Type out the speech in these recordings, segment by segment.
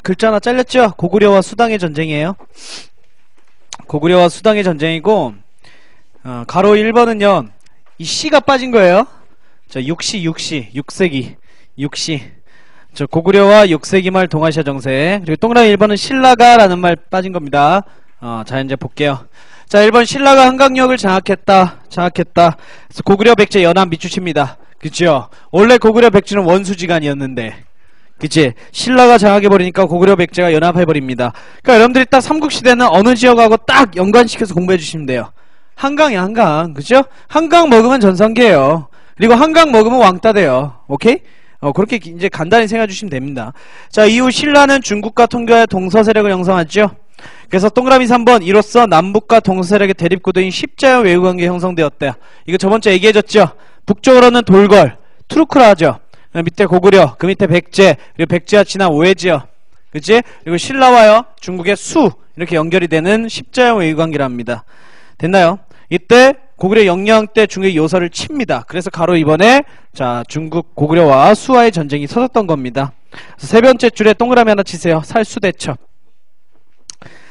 글자 하나 잘렸죠? 고구려와 수당의 전쟁이에요. 고구려와 수당의 전쟁이고, 가로 1번은요, 이 씨가 빠진 거예요. 자, 6세기. 저 고구려와 6세기 말 동아시아 정세. 그리고 동그라미 1번은 신라가 라는 말 빠진 겁니다. 자, 이제 볼게요. 자, 1번 신라가 한강역을 장악했다. 그래서 고구려 백제 연합 밑줄칩니다. 그쵸? 원래 고구려 백제는 원수지간이었는데, 그치? 신라가 장악해버리니까 고구려 백제가 연합해버립니다. 그러니까 여러분들이 딱 삼국시대는 어느 지역하고 딱 연관시켜서 공부해주시면 돼요. 한강이야, 한강. 그죠? 한강 먹으면 전성기예요. 그리고 한강 먹으면 왕따 돼요. 오케이? 그렇게 이제 간단히 생각해주시면 됩니다. 자, 이후 신라는 중국과 통교하여 동서세력을 형성하죠. 그래서 동그라미 3번, 이로써 남북과 동서세력의 대립구도인 십자형 외교관계 형성되었대요. 이거 저번주에 얘기해줬죠. 북쪽으로는 돌궐, 투르크라 하죠. 밑에 고구려, 그 밑에 백제, 그리고 백제와 친한 오해지요. 그치? 그리고 신라와요, 중국의 수, 이렇게 연결이 되는 십자형 외교관계랍니다. 됐나요? 이때 고구려 영령 때 중국의 요서를 칩니다. 그래서 가로 2번에 자, 중국 고구려와 수와의 전쟁이 터졌던 겁니다. 그래서 세 번째 줄에 동그라미 하나 치세요. 살수대첩.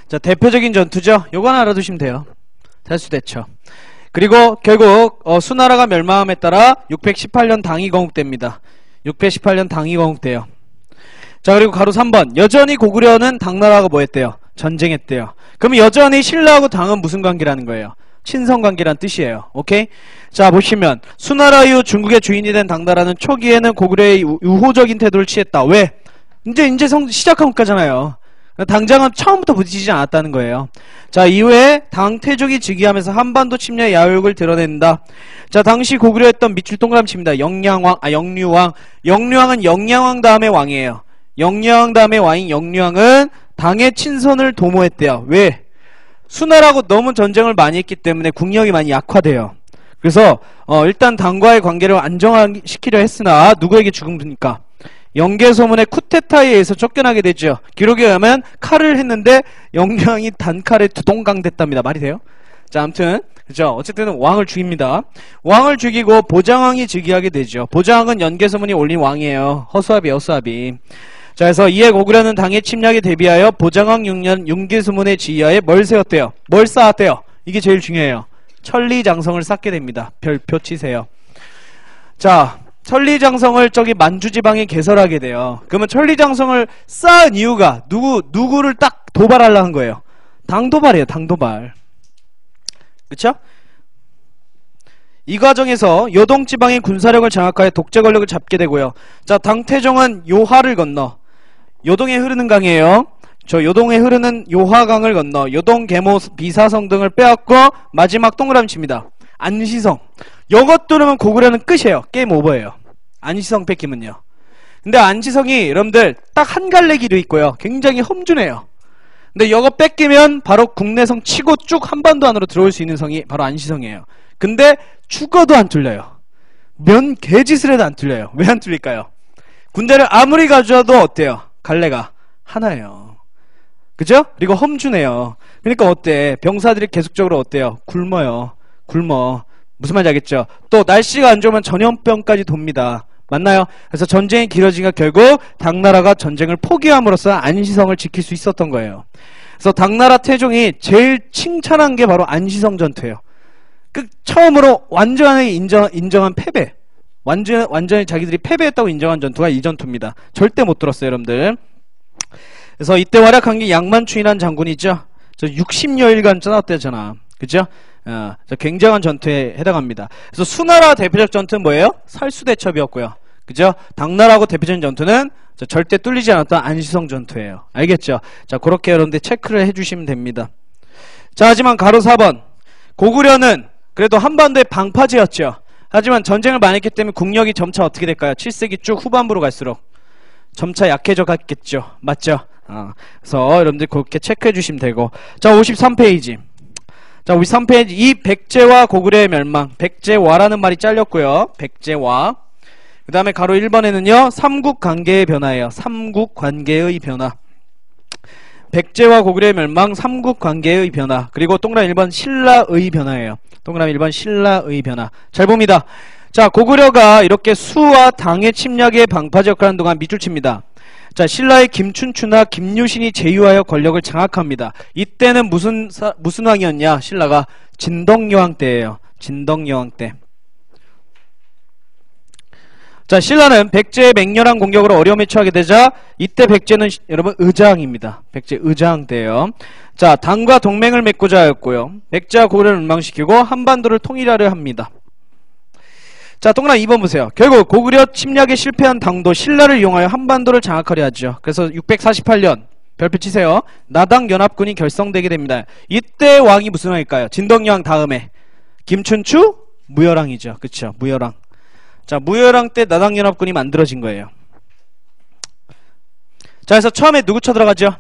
자, 대표적인 전투죠. 요거 하나 알아두시면 돼요. 살수대첩. 그리고 결국 수나라가 멸망함에 따라 618년 당이 건국됩니다. 618년 당이 건국돼요. 자, 그리고 가로 3번. 여전히 고구려는 당나라하고 뭐 했대요? 전쟁했대요. 그럼 여전히 신라하고 당은 무슨 관계라는 거예요? 친선관계란 뜻이에요. 오케이? 자, 보시면 수나라 이후 중국의 주인이 된 당나라는 초기에는 고구려의 우호적인 태도를 취했다. 왜? 이제 시작한 국가잖아요. 당장은 처음부터 부딪히지 않았다는 거예요. 자, 이후에 당태족이 즉위하면서 한반도 침략의 야욕을 드러낸다. 자, 당시 고구려했던 밑줄 동그라미 칩니다. 영류왕. 영류왕은 영양왕 다음에 왕이에요. 영양왕 다음에 왕인 영류왕은 당의 친선을 도모했대요. 왜? 수나라하고 너무 전쟁을 많이 했기 때문에 국력이 많이 약화돼요. 그래서 일단 당과의 관계를 안정화시키려 했으나 누구에게 죽음입니까? 영계소문의 쿠데타에 의해서 쫓겨나게 되죠. 기록에 의하면 칼을 했는데 영량이 단칼에 두동강 됐답니다. 말이 돼요? 자, 아무튼 그죠? 어쨌든 왕을 죽입니다. 왕을 죽이고 보장왕이 즉위하게 되죠. 보장왕은 연계소문이 올린 왕이에요. 허수아비. 자, 그래서 이에 고구려는 당의 침략에 대비하여 보장왕 6년 윤계소문의 지휘하에 뭘 세웠대요? 뭘 쌓았대요? 이게 제일 중요해요. 천리장성을 쌓게 됩니다. 별표 치세요. 자, 천리장성을 저기 만주지방에 개설하게 돼요. 그러면 천리장성을 쌓은 이유가 누구를 딱 도발하려는 거예요. 당도발이에요. 당도발. 그쵸? 이 과정에서 요동지방의 군사력을 장악하여 독재 권력을 잡게 되고요. 자, 당태종은 요하를 건너, 요동에 흐르는 강이에요. 저 요동에 흐르는 요하강을 건너 요동, 계모, 비사성 등을 빼앗고 마지막 동그라미 칩니다. 안시성. 요것 뚫으면 고구려는 끝이에요. 게임 오버예요. 안시성 뺏기면요. 근데 안시성이 여러분들 딱 한 갈래 길이 있고요. 굉장히 험준해요. 근데 요거 뺏기면 바로 국내성 치고 쭉 한반도 안으로 들어올 수 있는 성이 바로 안시성이에요. 근데 죽어도 안 뚫려요. 면 개짓을 해도 안 뚫려요. 왜 안 뚫릴까요? 군대를 아무리 가져와도 어때요? 갈래가 하나예요. 그죠? 그리고 험준해요. 그러니까 어때? 병사들이 계속적으로 어때요? 굶어요. 무슨 말인지 알겠죠? 또 날씨가 안 좋으면 전염병까지 돕니다. 맞나요? 그래서 전쟁이 길어지니까 결국 당나라가 전쟁을 포기함으로써 안시성을 지킬 수 있었던 거예요. 그래서 당나라 태종이 제일 칭찬한 게 바로 안시성 전투예요. 처음으로 완전히 인정한 패배. 완전히 자기들이 패배했다고 인정한 전투가 이 전투입니다. 절대 못 들었어요, 여러분들. 그래서 이때 활약한 게 양만춘이라는 장군이죠. 저 60여일간 싸웠대잖아. 그죠? 굉장한 전투에 해당합니다. 그래서 수나라 대표적 전투는 뭐예요? 살수대첩이었고요. 그죠? 당나라하고 대표적인 전투는 절대 뚫리지 않았던 안시성 전투예요. 알겠죠? 자, 그렇게 여러분들 체크를 해주시면 됩니다. 자, 하지만 가로 4번. 고구려는 그래도 한반도의 방파제였죠. 하지만 전쟁을 많이 했기 때문에 국력이 점차 어떻게 될까요? 7세기 쭉 후반부로 갈수록 점차 약해져 갔겠죠. 맞죠? 그래서 여러분들 그렇게 체크해 주시면 되고. 자, 53페이지. 자, 53페이지. 이 백제와 고구려의 멸망. 백제와라는 말이 잘렸고요. 백제와. 그 다음에 가로 1번에는요. 삼국관계의 변화예요. 삼국관계의 변화. 백제와 고구려의 멸망, 삼국관계의 변화. 그리고 동그라미 1번 신라의 변화예요. 동그라미 1번 신라의 변화. 잘 봅니다. 자, 고구려가 이렇게 수와 당의 침략의 방파제 역할을 하는 동안 밑줄 칩니다. 자, 신라의 김춘추나 김유신이 제위하여 권력을 장악합니다. 이때는 무슨 왕이었냐? 신라가 진덕여왕 때예요. 진덕여왕 때. 자, 신라는 백제의 맹렬한 공격으로 어려움에 처하게 되자 이때 백제는 여러분 의장입니다. 백제 의장 때예요. 자, 당과 동맹을 맺고자 하였고요. 백제와 고구려를 멸망시키고 한반도를 통일하려 합니다. 자, 동그라미 2번 보세요. 결국 고구려 침략에 실패한 당도 신라를 이용하여 한반도를 장악하려 하죠. 그래서 648년 별표 치세요. 나당연합군이 결성되게 됩니다. 이때 왕이 무슨 왕일까요? 진덕여왕 다음에 김춘추? 무열왕이죠. 그쵸? 무열왕. 자, 무열왕 때 나당연합군이 만들어진 거예요. 자, 그래서 처음에 누구 쳐들어가죠?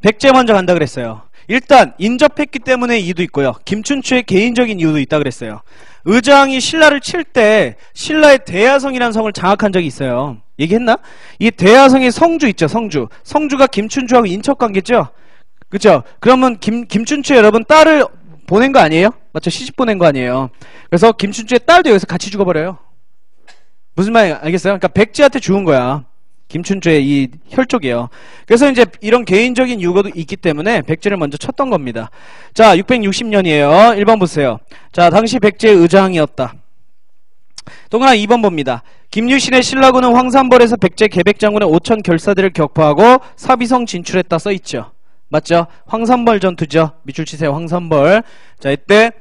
백제 먼저 간다 그랬어요. 일단 인접했기 때문에 이유도 있고요. 김춘추의 개인적인 이유도 있다 그랬어요. 의장이 신라를 칠 때 신라의 대야성이라는 성을 장악한 적이 있어요. 얘기했나? 이 대야성의 성주 있죠. 성주가 김춘추하고 인척관계죠. 그쵸? 그러면 김춘추 여러분 딸을 보낸 거 아니에요? 맞죠? 시집 보낸 거 아니에요? 그래서 김춘추의 딸도 여기서 같이 죽어버려요. 무슨 말인지 알겠어요? 그러니까 백제한테 죽은 거야. 김춘추의 이 혈족이에요. 그래서 이제 이런 개인적인 이유가 있기 때문에 백제를 먼저 쳤던 겁니다. 자, 660년이에요. 1번 보세요. 자, 당시 백제의 의장이었다. 동그라미 2번 봅니다. 김유신의 신라군은 황산벌에서 백제 계백장군의 5천 결사들을 격파하고 사비성 진출했다 써있죠. 맞죠? 황산벌 전투죠. 밑줄 치세요. 황산벌. 자, 이때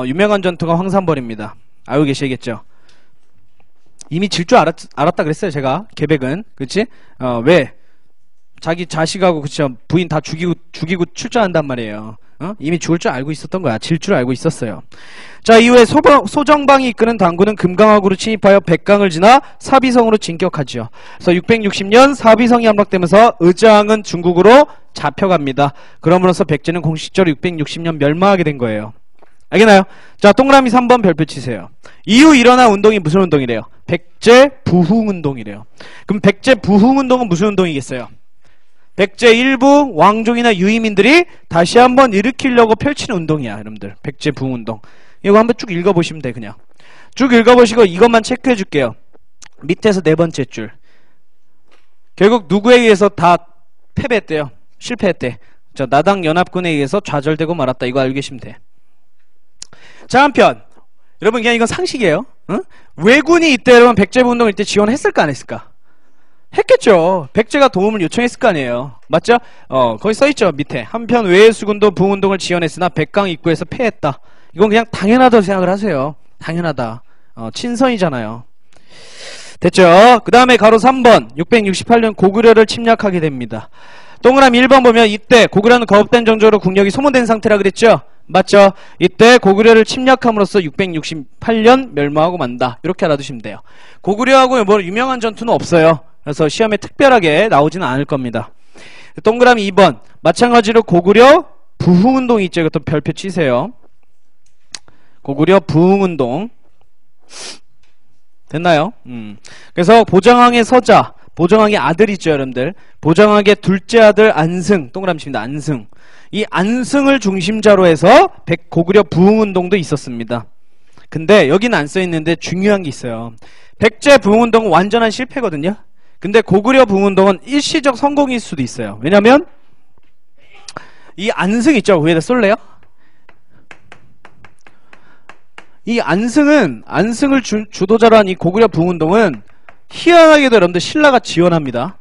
유명한 전투가 황산벌입니다. 알고 계시겠죠? 이미 질 줄 알았다 그랬어요. 제가 계백은. 그치? 왜? 자기 자식하고 그쵸? 부인 다 죽이고 출전한단 말이에요. 이미 죽을 줄 알고 있었던 거야. 질 줄 알고 있었어요. 자, 이후에 소정방이 이끄는 당군은 금강학으로 침입하여 백강을 지나 사비성으로 진격하죠. 그래서 660년 사비성이 함락되면서 의장은 중국으로 잡혀갑니다. 그럼으로써 백제는 공식적으로 660년 멸망하게 된 거예요. 알겠나요? 자, 동그라미 3번 별표 치세요. 이후 일어난 운동이 무슨 운동이래요? 백제 부흥운동이래요. 그럼 백제 부흥운동은 무슨 운동이겠어요? 백제 일부 왕족이나 유의민들이 다시 한번 일으키려고 펼치는 운동이야, 여러분들. 백제 부흥운동. 이거 한번 쭉 읽어보시면 돼, 그냥. 쭉 읽어보시고 이것만 체크해 줄게요. 밑에서 네 번째 줄. 결국 누구에 의해서 다 패배했대요? 실패했대. 자, 나당연합군에 의해서 좌절되고 말았다. 이거 알고 계시면 돼. 자, 한편 여러분 그냥 이건 상식이에요. 응? 왜군이 이때 여러분 백제부운동을 이때 지원했을까 안 했을까? 했겠죠. 백제가 도움을 요청했을 거 아니에요. 맞죠? 거기 써있죠. 밑에 한편 외수군도 부운동을 지원했으나 백강 입구에서 패했다. 이건 그냥 당연하다고 생각을 하세요. 당연하다. 친선이잖아요. 됐죠? 그 다음에 가로 3번 668년 고구려를 침략하게 됩니다. 동그라미 1번 보면 이때 고구려는 거업된 정조로 국력이 소모된 상태라 그랬죠? 맞죠? 이때 고구려를 침략함으로써 668년 멸망하고 만다. 이렇게 알아두시면 돼요. 고구려하고 뭐 유명한 전투는 없어요. 그래서 시험에 특별하게 나오지는 않을 겁니다. 동그라미 2번 마찬가지로 고구려 부흥운동이 있죠. 이것도 별표 치세요. 고구려 부흥운동 됐나요? 그래서 보정왕의 서자, 보정왕의 아들이죠, 여러분들. 보정왕의 둘째 아들 안승, 동그라미 칩니다. 안승. 이 안승을 중심자로 해서 고구려 부흥운동도 있었습니다. 근데 여기는 안 써있는데 중요한 게 있어요. 백제 부흥운동은 완전한 실패거든요. 근데 고구려 부흥운동은 일시적 성공일 수도 있어요. 왜냐면 이 안승 있죠? 위에다 쏠래요? 이 안승을 주도자로 한 이 고구려 부흥운동은 희한하게도 여러분들 신라가 지원합니다.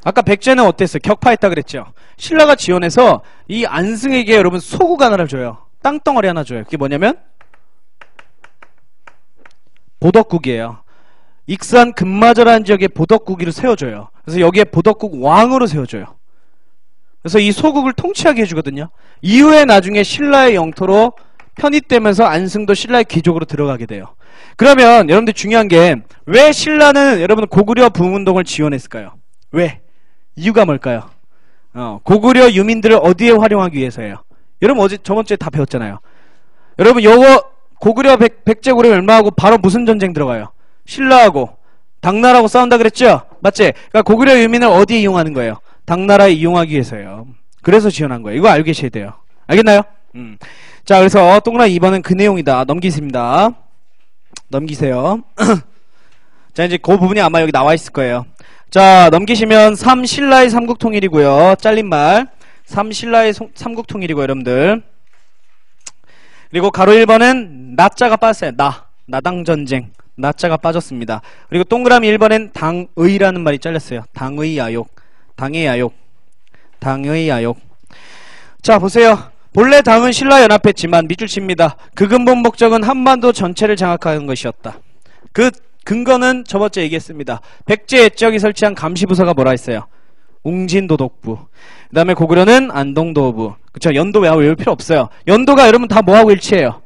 아까 백제는 어땠어요? 격파했다 그랬죠? 신라가 지원해서 이 안승에게 여러분 소국 하나를 줘요. 땅덩어리 하나 줘요. 그게 뭐냐면 보덕국이에요. 익산 금마저라는 지역에 보덕국이를 세워줘요. 그래서 여기에 보덕국 왕으로 세워줘요. 그래서 이 소국을 통치하게 해주거든요. 이후에 나중에 신라의 영토로 편입되면서 안승도 신라의 귀족으로 들어가게 돼요. 그러면 여러분들 중요한 게 왜 신라는 여러분 고구려 부흥운동을 지원했을까요? 왜? 이유가 뭘까요? 고구려 유민들을 어디에 활용하기 위해서예요? 여러분 어제 저번주에 다 배웠잖아요. 여러분 요거 고구려 백제고려 멸망하고 바로 무슨 전쟁 들어가요? 신라하고 당나라하고 싸운다 그랬죠? 맞지? 그러니까 고구려 유민을 어디에 이용하는 거예요? 당나라에 이용하기 위해서예요. 그래서 지원한 거예요. 이거 알고 계셔야 돼요. 알겠나요? 자, 그래서 동그라미 2번은 그 내용이다. 넘기십니다. 넘기세요. 자, 이제 그 부분이 아마 여기 나와 있을 거예요. 자, 넘기시면 3 신라의 삼국통일이고요. 잘린 말. 3 신라의 삼국통일이고 여러분들. 그리고 가로 1번은 나자가 빠졌어요. 나당전쟁. 나자가 빠졌습니다. 그리고 동그라미 1번엔 당의라는 말이 잘렸어요. 당의 야욕. 당의 야욕. 당의 야욕. 자, 보세요. 본래 당은 신라 연합했지만 밑줄 칩니다. 그 근본 목적은 한반도 전체를 장악하는 것이었다. 그 근거는 저번주에 얘기했습니다. 백제 애적이 설치한 감시부서가 뭐라 했어요? 웅진도독부. 그 다음에 고구려는 안동도부. 그쵸? 연도 외울 필요 없어요. 연도가 여러분 다 뭐하고 일치해요?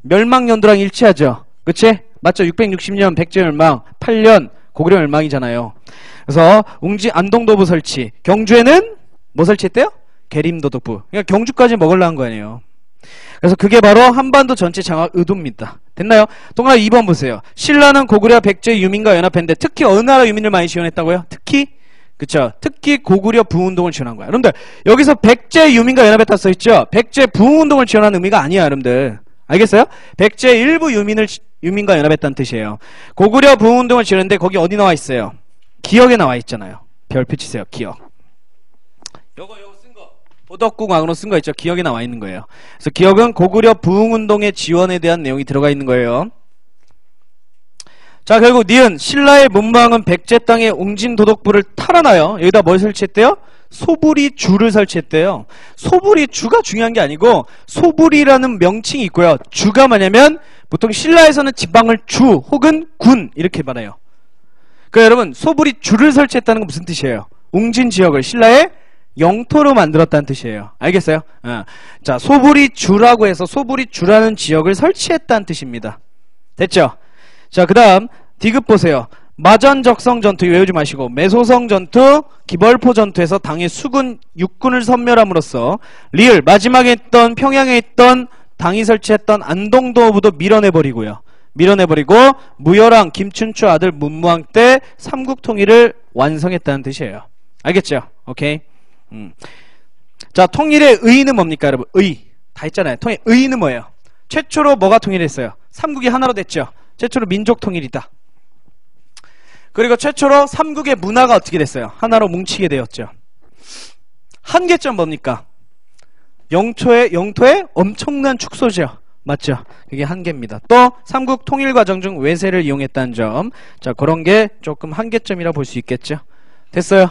멸망연도랑 일치하죠. 그치? 맞죠? 660년 백제 멸망, 8년 고구려 멸망이잖아요. 그래서 안동도부 설치. 경주에는 뭐 설치했대요? 계림도독부. 그러니까 경주까지 먹으려는 거 아니에요. 그래서 그게 바로 한반도 전체 장악 의도입니다. 됐나요? 동그라미 2번 보세요. 신라는 고구려 백제 유민과 연합했는데 특히 어느 나라 유민을 많이 지원했다고요? 특히? 그쵸? 특히 고구려 부운동을 지원한 거야. 여러분들 여기서 백제 유민과 연합했다 써있죠? 백제 부운동을 지원한 의미가 아니야 여러분들. 알겠어요? 백제 일부 유민과 연합했다는 뜻이에요. 고구려 부운동을 지원했는데 거기 어디 나와 있어요? 기억에 나와 있잖아요. 별표 치세요. 기억. 요거 쓴 거. 보덕국왕으로 쓴 거 있죠? 기억에 나와 있는 거예요. 그래서 기억은 고구려 부흥운동의 지원에 대한 내용이 들어가 있는 거예요. 자, 결국 니은 신라의 문무왕은 백제 땅의 웅진도독부를 탈환하여 여기다 뭘 설치했대요? 소부리주를 설치했대요. 소부리주가 중요한 게 아니고 소부리라는 명칭이 있고요. 주가 뭐냐면 보통 신라에서는 지방을 주 혹은 군 이렇게 말해요. 그러니까 여러분 소부리주를 설치했다는 건 무슨 뜻이에요? 웅진 지역을 신라의 영토로 만들었다는 뜻이에요. 알겠어요? 자, 소부리주라고 해서 소부리주라는 지역을 설치했다는 뜻입니다. 됐죠? 자, 그 다음 디귿 보세요. 마전적성 전투 외우지 마시고 매소성 전투, 기벌포 전투에서 당의 수군 육군을 섬멸함으로써 리을 마지막에 있던 평양에 있던 당이 설치했던 안동도부도 밀어내버리고요. 밀어내버리고 무열왕 김춘추 아들 문무왕 때 삼국통일을 완성했다는 뜻이에요. 알겠죠? 오케이. 자, 통일의 의의는 뭡니까 여러분? 의. 다 있잖아요. 통일 의의는 뭐예요? 최초로 뭐가 통일했어요? 삼국이 하나로 됐죠. 최초로 민족 통일이다. 그리고 최초로 삼국의 문화가 어떻게 됐어요? 하나로 뭉치게 되었죠. 한계점 뭡니까? 영토의 엄청난 축소죠. 맞죠? 그게 한계입니다. 또 삼국 통일 과정 중 외세를 이용했다는 점. 자, 그런 게 조금 한계점이라 볼 수 있겠죠. 됐어요?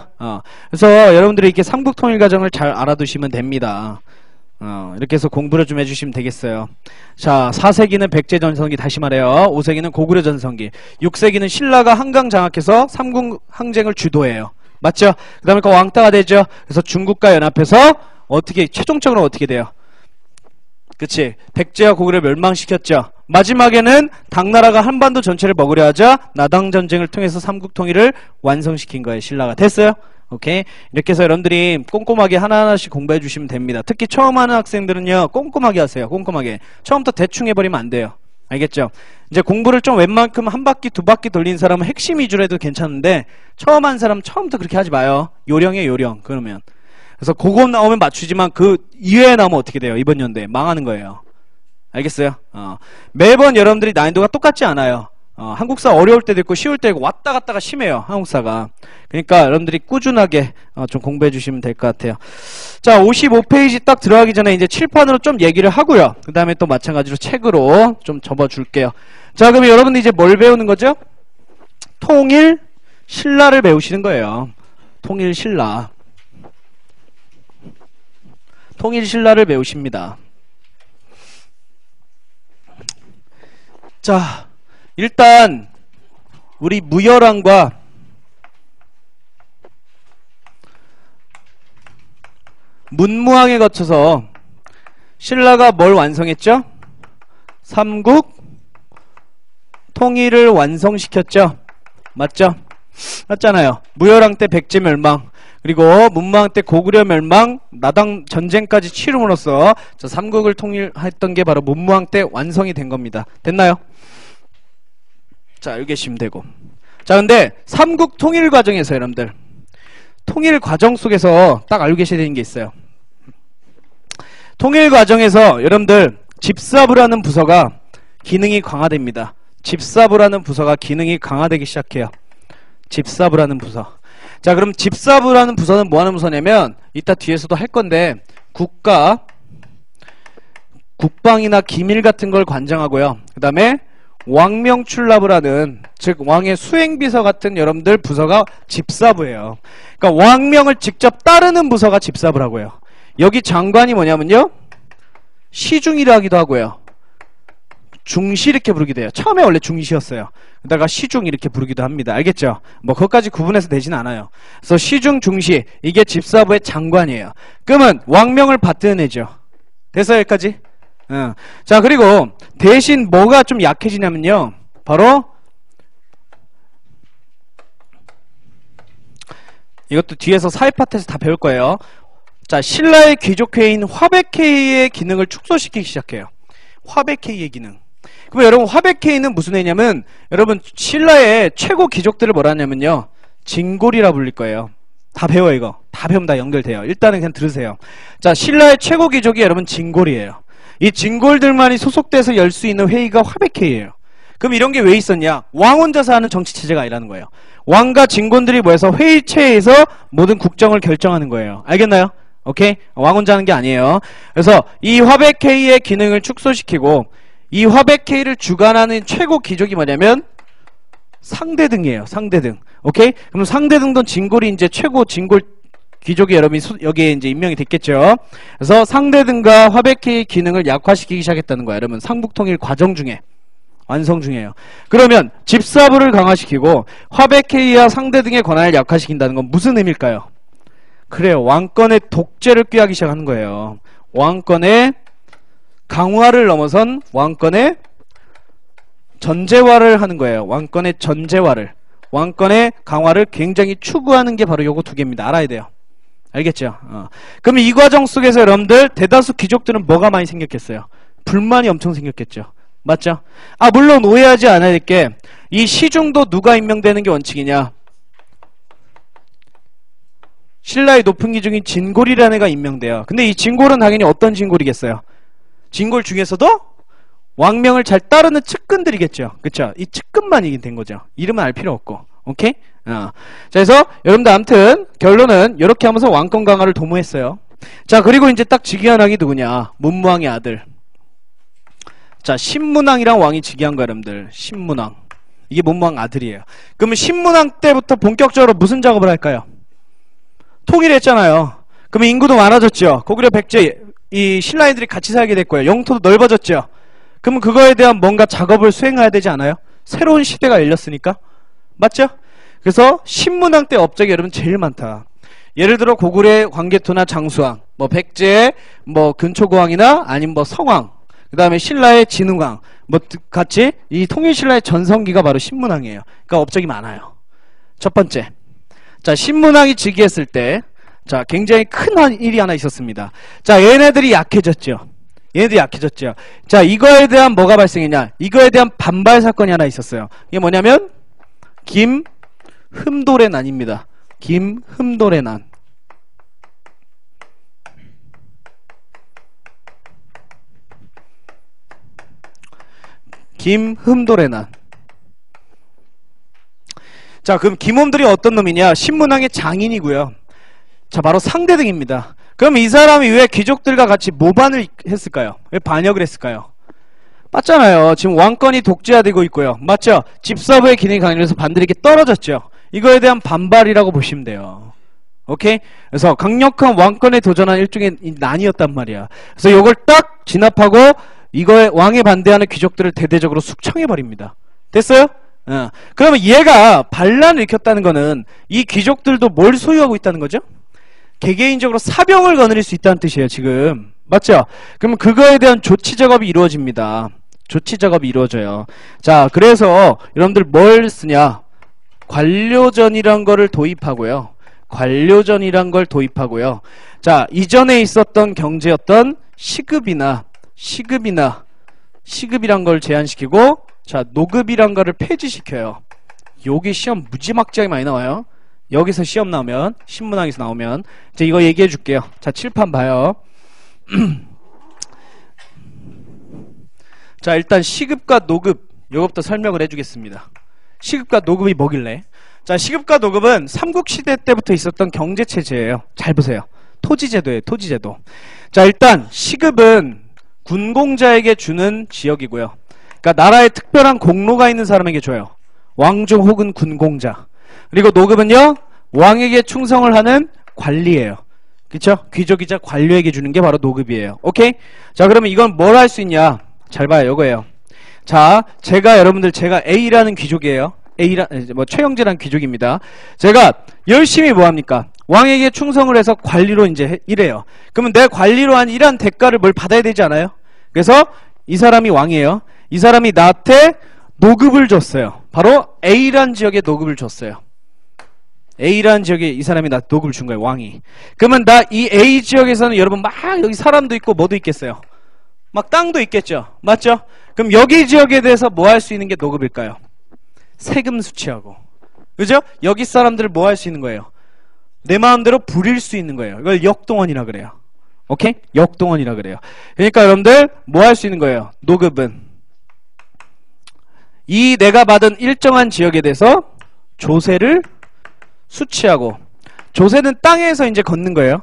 그래서 여러분들이 이렇게 삼국 통일 과정을 잘 알아두시면 됩니다. 이렇게 해서 공부를 좀 해주시면 되겠어요. 자, 4세기는 백제 전성기, 다시 말해요. 5세기는 고구려 전성기, 6세기는 신라가 한강 장악해서 삼국 항쟁을 주도해요. 맞죠? 그 다음에 그 왕따가 되죠. 그래서 중국과 연합해서 어떻게 최종적으로 어떻게 돼요? 그치? 백제와 고구려를 멸망시켰죠. 마지막에는 당나라가 한반도 전체를 먹으려 하자 나당전쟁을 통해서 삼국통일을 완성시킨 거예요. 신라가. 됐어요? 오케이? 이렇게 해서 여러분들이 꼼꼼하게 하나하나씩 공부해 주시면 됩니다. 특히 처음 하는 학생들은요, 꼼꼼하게 하세요. 꼼꼼하게. 처음부터 대충 해버리면 안 돼요. 알겠죠? 이제 공부를 좀 웬만큼 한 바퀴 두 바퀴 돌린 사람은 핵심 위주로 해도 괜찮은데 처음 한 사람은 처음부터 그렇게 하지 마요. 요령이에요, 요령. 그러면. 그래서 그거 나오면 맞추지만 그 이외에 나오면 어떻게 돼요? 이번 연도에 망하는 거예요. 알겠어요? 매번 여러분들이 난이도가 똑같지 않아요. 한국사 어려울 때도 있고 쉬울 때도 있고 왔다 갔다가 심해요. 한국사가. 그러니까 여러분들이 꾸준하게 좀 공부해 주시면 될 것 같아요. 자, 55페이지 딱 들어가기 전에 이제 칠판으로 좀 얘기를 하고요. 그 다음에 또 마찬가지로 책으로 좀 접어줄게요. 자, 그러면 여러분들 이제 뭘 배우는 거죠? 통일 신라를 배우시는 거예요. 통일 신라. 통일 신라를 배우십니다. 자, 일단 우리 무열왕과 문무왕에 거쳐서 신라가 뭘 완성했죠? 삼국 통일을 완성시켰죠? 맞죠? 맞잖아요. 무열왕 때 백제 멸망, 그리고 문무왕 때 고구려 멸망, 나당 전쟁까지 치rum으로써 삼국을 통일했던 게 바로 문무왕 때 완성이 된 겁니다. 됐나요? 자, 알고 계시면 되고. 자, 근데 삼국 통일 과정에서 여러분들 통일 과정 속에서 딱 알고 계셔야 되는 게 있어요. 통일 과정에서 여러분들 집사부라는 부서가 기능이 강화됩니다. 집사부라는 부서가 기능이 강화되기 시작해요. 집사부라는 부서. 자, 그럼 집사부라는 부서는 뭐 하는 부서냐면 이따 뒤에서도 할 건데 국가, 국방이나 기밀 같은 걸 관장하고요. 그 다음에 왕명출납을 즉 왕의 수행비서 같은 여러분들 부서가 집사부예요. 그러니까 왕명을 직접 따르는 부서가 집사부라고요. 여기 장관이 뭐냐면요, 시중이라 하기도 하고요, 중시 이렇게 부르기도 해요. 처음에 원래 중시였어요. 그러다가 시중 이렇게 부르기도 합니다. 알겠죠? 뭐 그것까지 구분해서 되진 않아요. 그래서 시중, 중시, 이게 집사부의 장관이에요. 그러면 왕명을 받드는 애죠. 됐어요? 여기까지? 자, 그리고 대신 뭐가 좀 약해지냐면요, 바로 이것도 뒤에서 사회파트에서 다 배울 거예요. 자, 신라의 귀족회의인 화백회의의 기능을 축소시키기 시작해요. 화백회의의 기능. 그럼 여러분, 화백회의는 무슨 회의냐면, 여러분 신라의 최고 귀족들을 뭐라 하냐면요, 진골이라 불릴 거예요. 다 배워. 이거 다 배우면 다 연결돼요. 일단은 그냥 들으세요. 자, 신라의 최고 귀족이 여러분 진골이에요. 이 진골들만이 소속돼서 열 수 있는 회의가 화백회의예요. 그럼 이런 게 왜 있었냐? 왕 혼자서 하는 정치체제가 아니라는 거예요. 왕과 진골들이 모여서 회의체에서 모든 국정을 결정하는 거예요. 알겠나요? 오케이? 왕 혼자 하는 게 아니에요. 그래서 이 화백회의의 기능을 축소시키고, 이 화백회의를 주관하는 최고 귀족이 뭐냐면 상대등이에요. 상대등. 오케이? 그럼 상대등도 진골이 이제 최고 진골 귀족이 여러분이 여기에 이제 임명이 됐겠죠. 그래서 상대등과 화백회의 기능을 약화시키기 시작했다는 거예요. 여러분, 상북통일 과정 중에, 완성 중이에요. 그러면 집사부를 강화시키고 화백회의와 상대등의 권한을 약화시킨다는 건 무슨 의미일까요? 그래요. 왕권의 독재를 꾀하기 시작하는 거예요. 왕권의 강화를 넘어선 왕권의 전제화를 하는 거예요. 왕권의 전제화를, 왕권의 강화를 굉장히 추구하는 게 바로 요거 두 개입니다. 알아야 돼요. 알겠죠? 그럼 이 과정 속에서 여러분들 대다수 귀족들은 뭐가 많이 생겼겠어요? 불만이 엄청 생겼겠죠. 맞죠? 아, 물론 오해하지 않아야 될 게, 이 시중도 누가 임명되는 게 원칙이냐? 신라의 높은 귀족인 진골이라는 애가 임명돼요. 근데 이 진골은 당연히 어떤 진골이겠어요? 진골 중에서도 왕명을 잘 따르는 측근들이겠죠. 그쵸? 이 측근만 이긴 된 거죠. 이름은 알 필요 없고. 오케이? 자, 그래서 여러분들 아무튼 결론은 이렇게 하면서 왕권 강화를 도모했어요. 자, 그리고 이제 딱 즉위한 왕이 누구냐? 문무왕의 아들. 자, 신문왕이랑 왕이 즉위한 거야, 여러분들. 신문왕. 이게 문무왕 아들이에요. 그러면 신문왕 때부터 본격적으로 무슨 작업을 할까요? 통일했잖아요. 그러면 인구도 많아졌죠. 고구려 백제, 이 신라인들이 같이 살게 됐고요. 영토도 넓어졌죠. 그러면 그거에 대한 뭔가 작업을 수행해야 되지 않아요? 새로운 시대가 열렸으니까. 맞죠? 그래서 신문왕 때 업적이 여러분 제일 많다. 예를 들어 고구려의 광개토나 장수왕, 뭐 백제의 뭐 근초고왕이나 아니면 뭐 성왕, 그 다음에 신라의 진흥왕, 뭐 같이 이 통일신라의 전성기가 바로 신문왕이에요. 그러니까 업적이 많아요. 첫 번째, 자, 신문왕이 즉위했을 때, 자, 굉장히 큰 일이 하나 있었습니다. 자, 얘네들이 약해졌죠. 얘네들이 약해졌죠. 자, 이거에 대한 뭐가 발생했냐? 이거에 대한 반발 사건이 하나 있었어요. 이게 뭐냐면 김흠돌의 난입니다. 김흠돌의 난. 김흠돌의 난. 자, 그럼 김흠돌이 어떤 놈이냐? 신문왕의 장인이고요. 자, 바로 상대등입니다. 그럼 이 사람이 왜 귀족들과 같이 모반을 했을까요? 왜 반역을 했을까요? 맞잖아요. 지금 왕권이 독재화되고 있고요. 맞죠? 집사부의 기능이 강해져서 반들이 이렇게 떨어졌죠. 이거에 대한 반발이라고 보시면 돼요. 오케이? 그래서 강력한 왕권에 도전한 일종의 난이었단 말이야. 그래서 이걸 딱 진압하고 이거에 왕에 반대하는 귀족들을 대대적으로 숙청해버립니다. 됐어요? 그러면 얘가 반란을 일으켰다는 거는 이 귀족들도 뭘 소유하고 있다는 거죠? 개개인적으로 사병을 거느릴 수 있다는 뜻이에요, 지금. 맞죠? 그러면 그거에 대한 조치 작업이 이루어집니다. 조치 작업이 이루어져요. 자, 그래서 여러분들 뭘 쓰냐? 관료전이란 거를 도입하고요. 관료전이란 걸 도입하고요. 자, 이전에 있었던 경제였던 시급이란 걸 제한시키고, 자, 노급이란 거를 폐지시켜요. 요게 시험 무지막지하게 많이 나와요. 여기서 시험 나오면, 신문왕에서 나오면. 이제 이거 얘기해 줄게요. 자, 칠판 봐요. 자, 일단 시급과 노급, 요것부터 설명을 해주겠습니다. 시급과 노급이 뭐길래? 자, 시급과 노급은 삼국시대 때부터 있었던 경제체제예요. 잘 보세요. 토지제도예요. 토지제도. 자, 일단 시급은 군공자에게 주는 지역이고요. 그러니까 나라에 특별한 공로가 있는 사람에게 줘요. 왕족 혹은 군공자. 그리고 노급은요, 왕에게 충성을 하는 관리예요. 그쵸? 귀족이자 관료에게 주는 게 바로 노급이에요. 오케이? 자, 그러면 이건 뭘 할 수 있냐? 잘 봐요. 요거예요. 자, 제가 A라는 귀족이에요. 최영재라는 귀족입니다. 제가 열심히 뭐합니까? 왕에게 충성을 해서 관리로 이제 일해요. 그러면 내 관리로 한 일한 대가를 뭘 받아야 되지 않아요? 그래서 이 사람이 왕이에요. 이 사람이 나한테 노급을 줬어요. 바로 A라는 지역에 노급을 줬어요. A라는 지역에 이 사람이 나 노급을 준 거예요. 왕이. 그러면 나 이 A 지역에서는 여러분 막 여기 사람도 있고 뭐도 있겠어요. 막 땅도 있겠죠. 맞죠? 그럼 여기 지역에 대해서 뭐 할 수 있는 게 노급일까요? 세금 수취하고. 그죠? 여기 사람들을 뭐 할 수 있는 거예요? 내 마음대로 부릴 수 있는 거예요. 이걸 역동원이라 그래요. 오케이? 역동원이라 그래요. 그러니까 여러분들 뭐 할 수 있는 거예요? 노급은 이 내가 받은 일정한 지역에 대해서 조세를 수취하고, 조세는 땅에서 이제 걷는 거예요.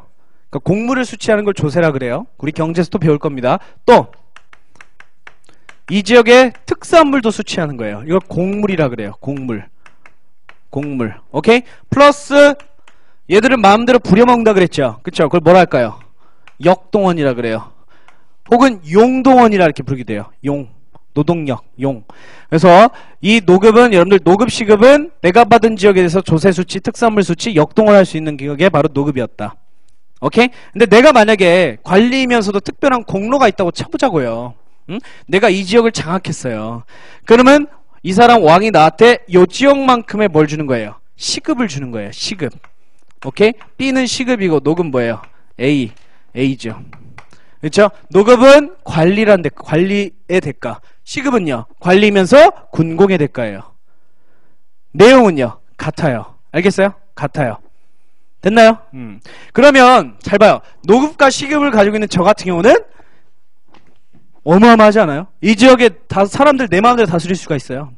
그러니까 곡물을 수취하는 걸 조세라 그래요. 우리 경제에서 또 배울 겁니다. 또 이 지역의 특산물도 수취하는 거예요. 이걸 곡물이라 그래요. 곡물. 오케이? 플러스 얘들은 마음대로 부려먹는다 그랬죠. 그쵸? 그걸 뭐라 할까요? 역동원이라 그래요. 혹은 용동원이라 이렇게 부르기도 해요. 용. 노동력, 용. 그래서 이 노급은, 여러분들 노급 시급은 내가 받은 지역에 대해서 조세 수치, 특산물 수치, 역동원할 수 있는 게 바로 노급이었다. 오케이? 근데 내가 만약에 관리이면서도 특별한 공로가 있다고 쳐보자고요. 응? 내가 이 지역을 장악했어요. 그러면 이 사람 왕이 나한테 요 지역만큼의 뭘 주는 거예요? 시급을 주는 거예요. 시급. 오케이? B는 시급이고 노급은 뭐예요? A죠. 그렇죠? 노급은 관리란 대가, 관리의 대가. 시급은요, 관리면서 군공의 대가예요. 내용은요, 같아요. 알겠어요? 같아요. 됐나요? 그러면 잘 봐요. 노급과 시급을 가지고 있는 저 같은 경우는 어마어마하지 않아요? 이 지역에 다 사람들 내 마음대로 다스릴 수가 있어요.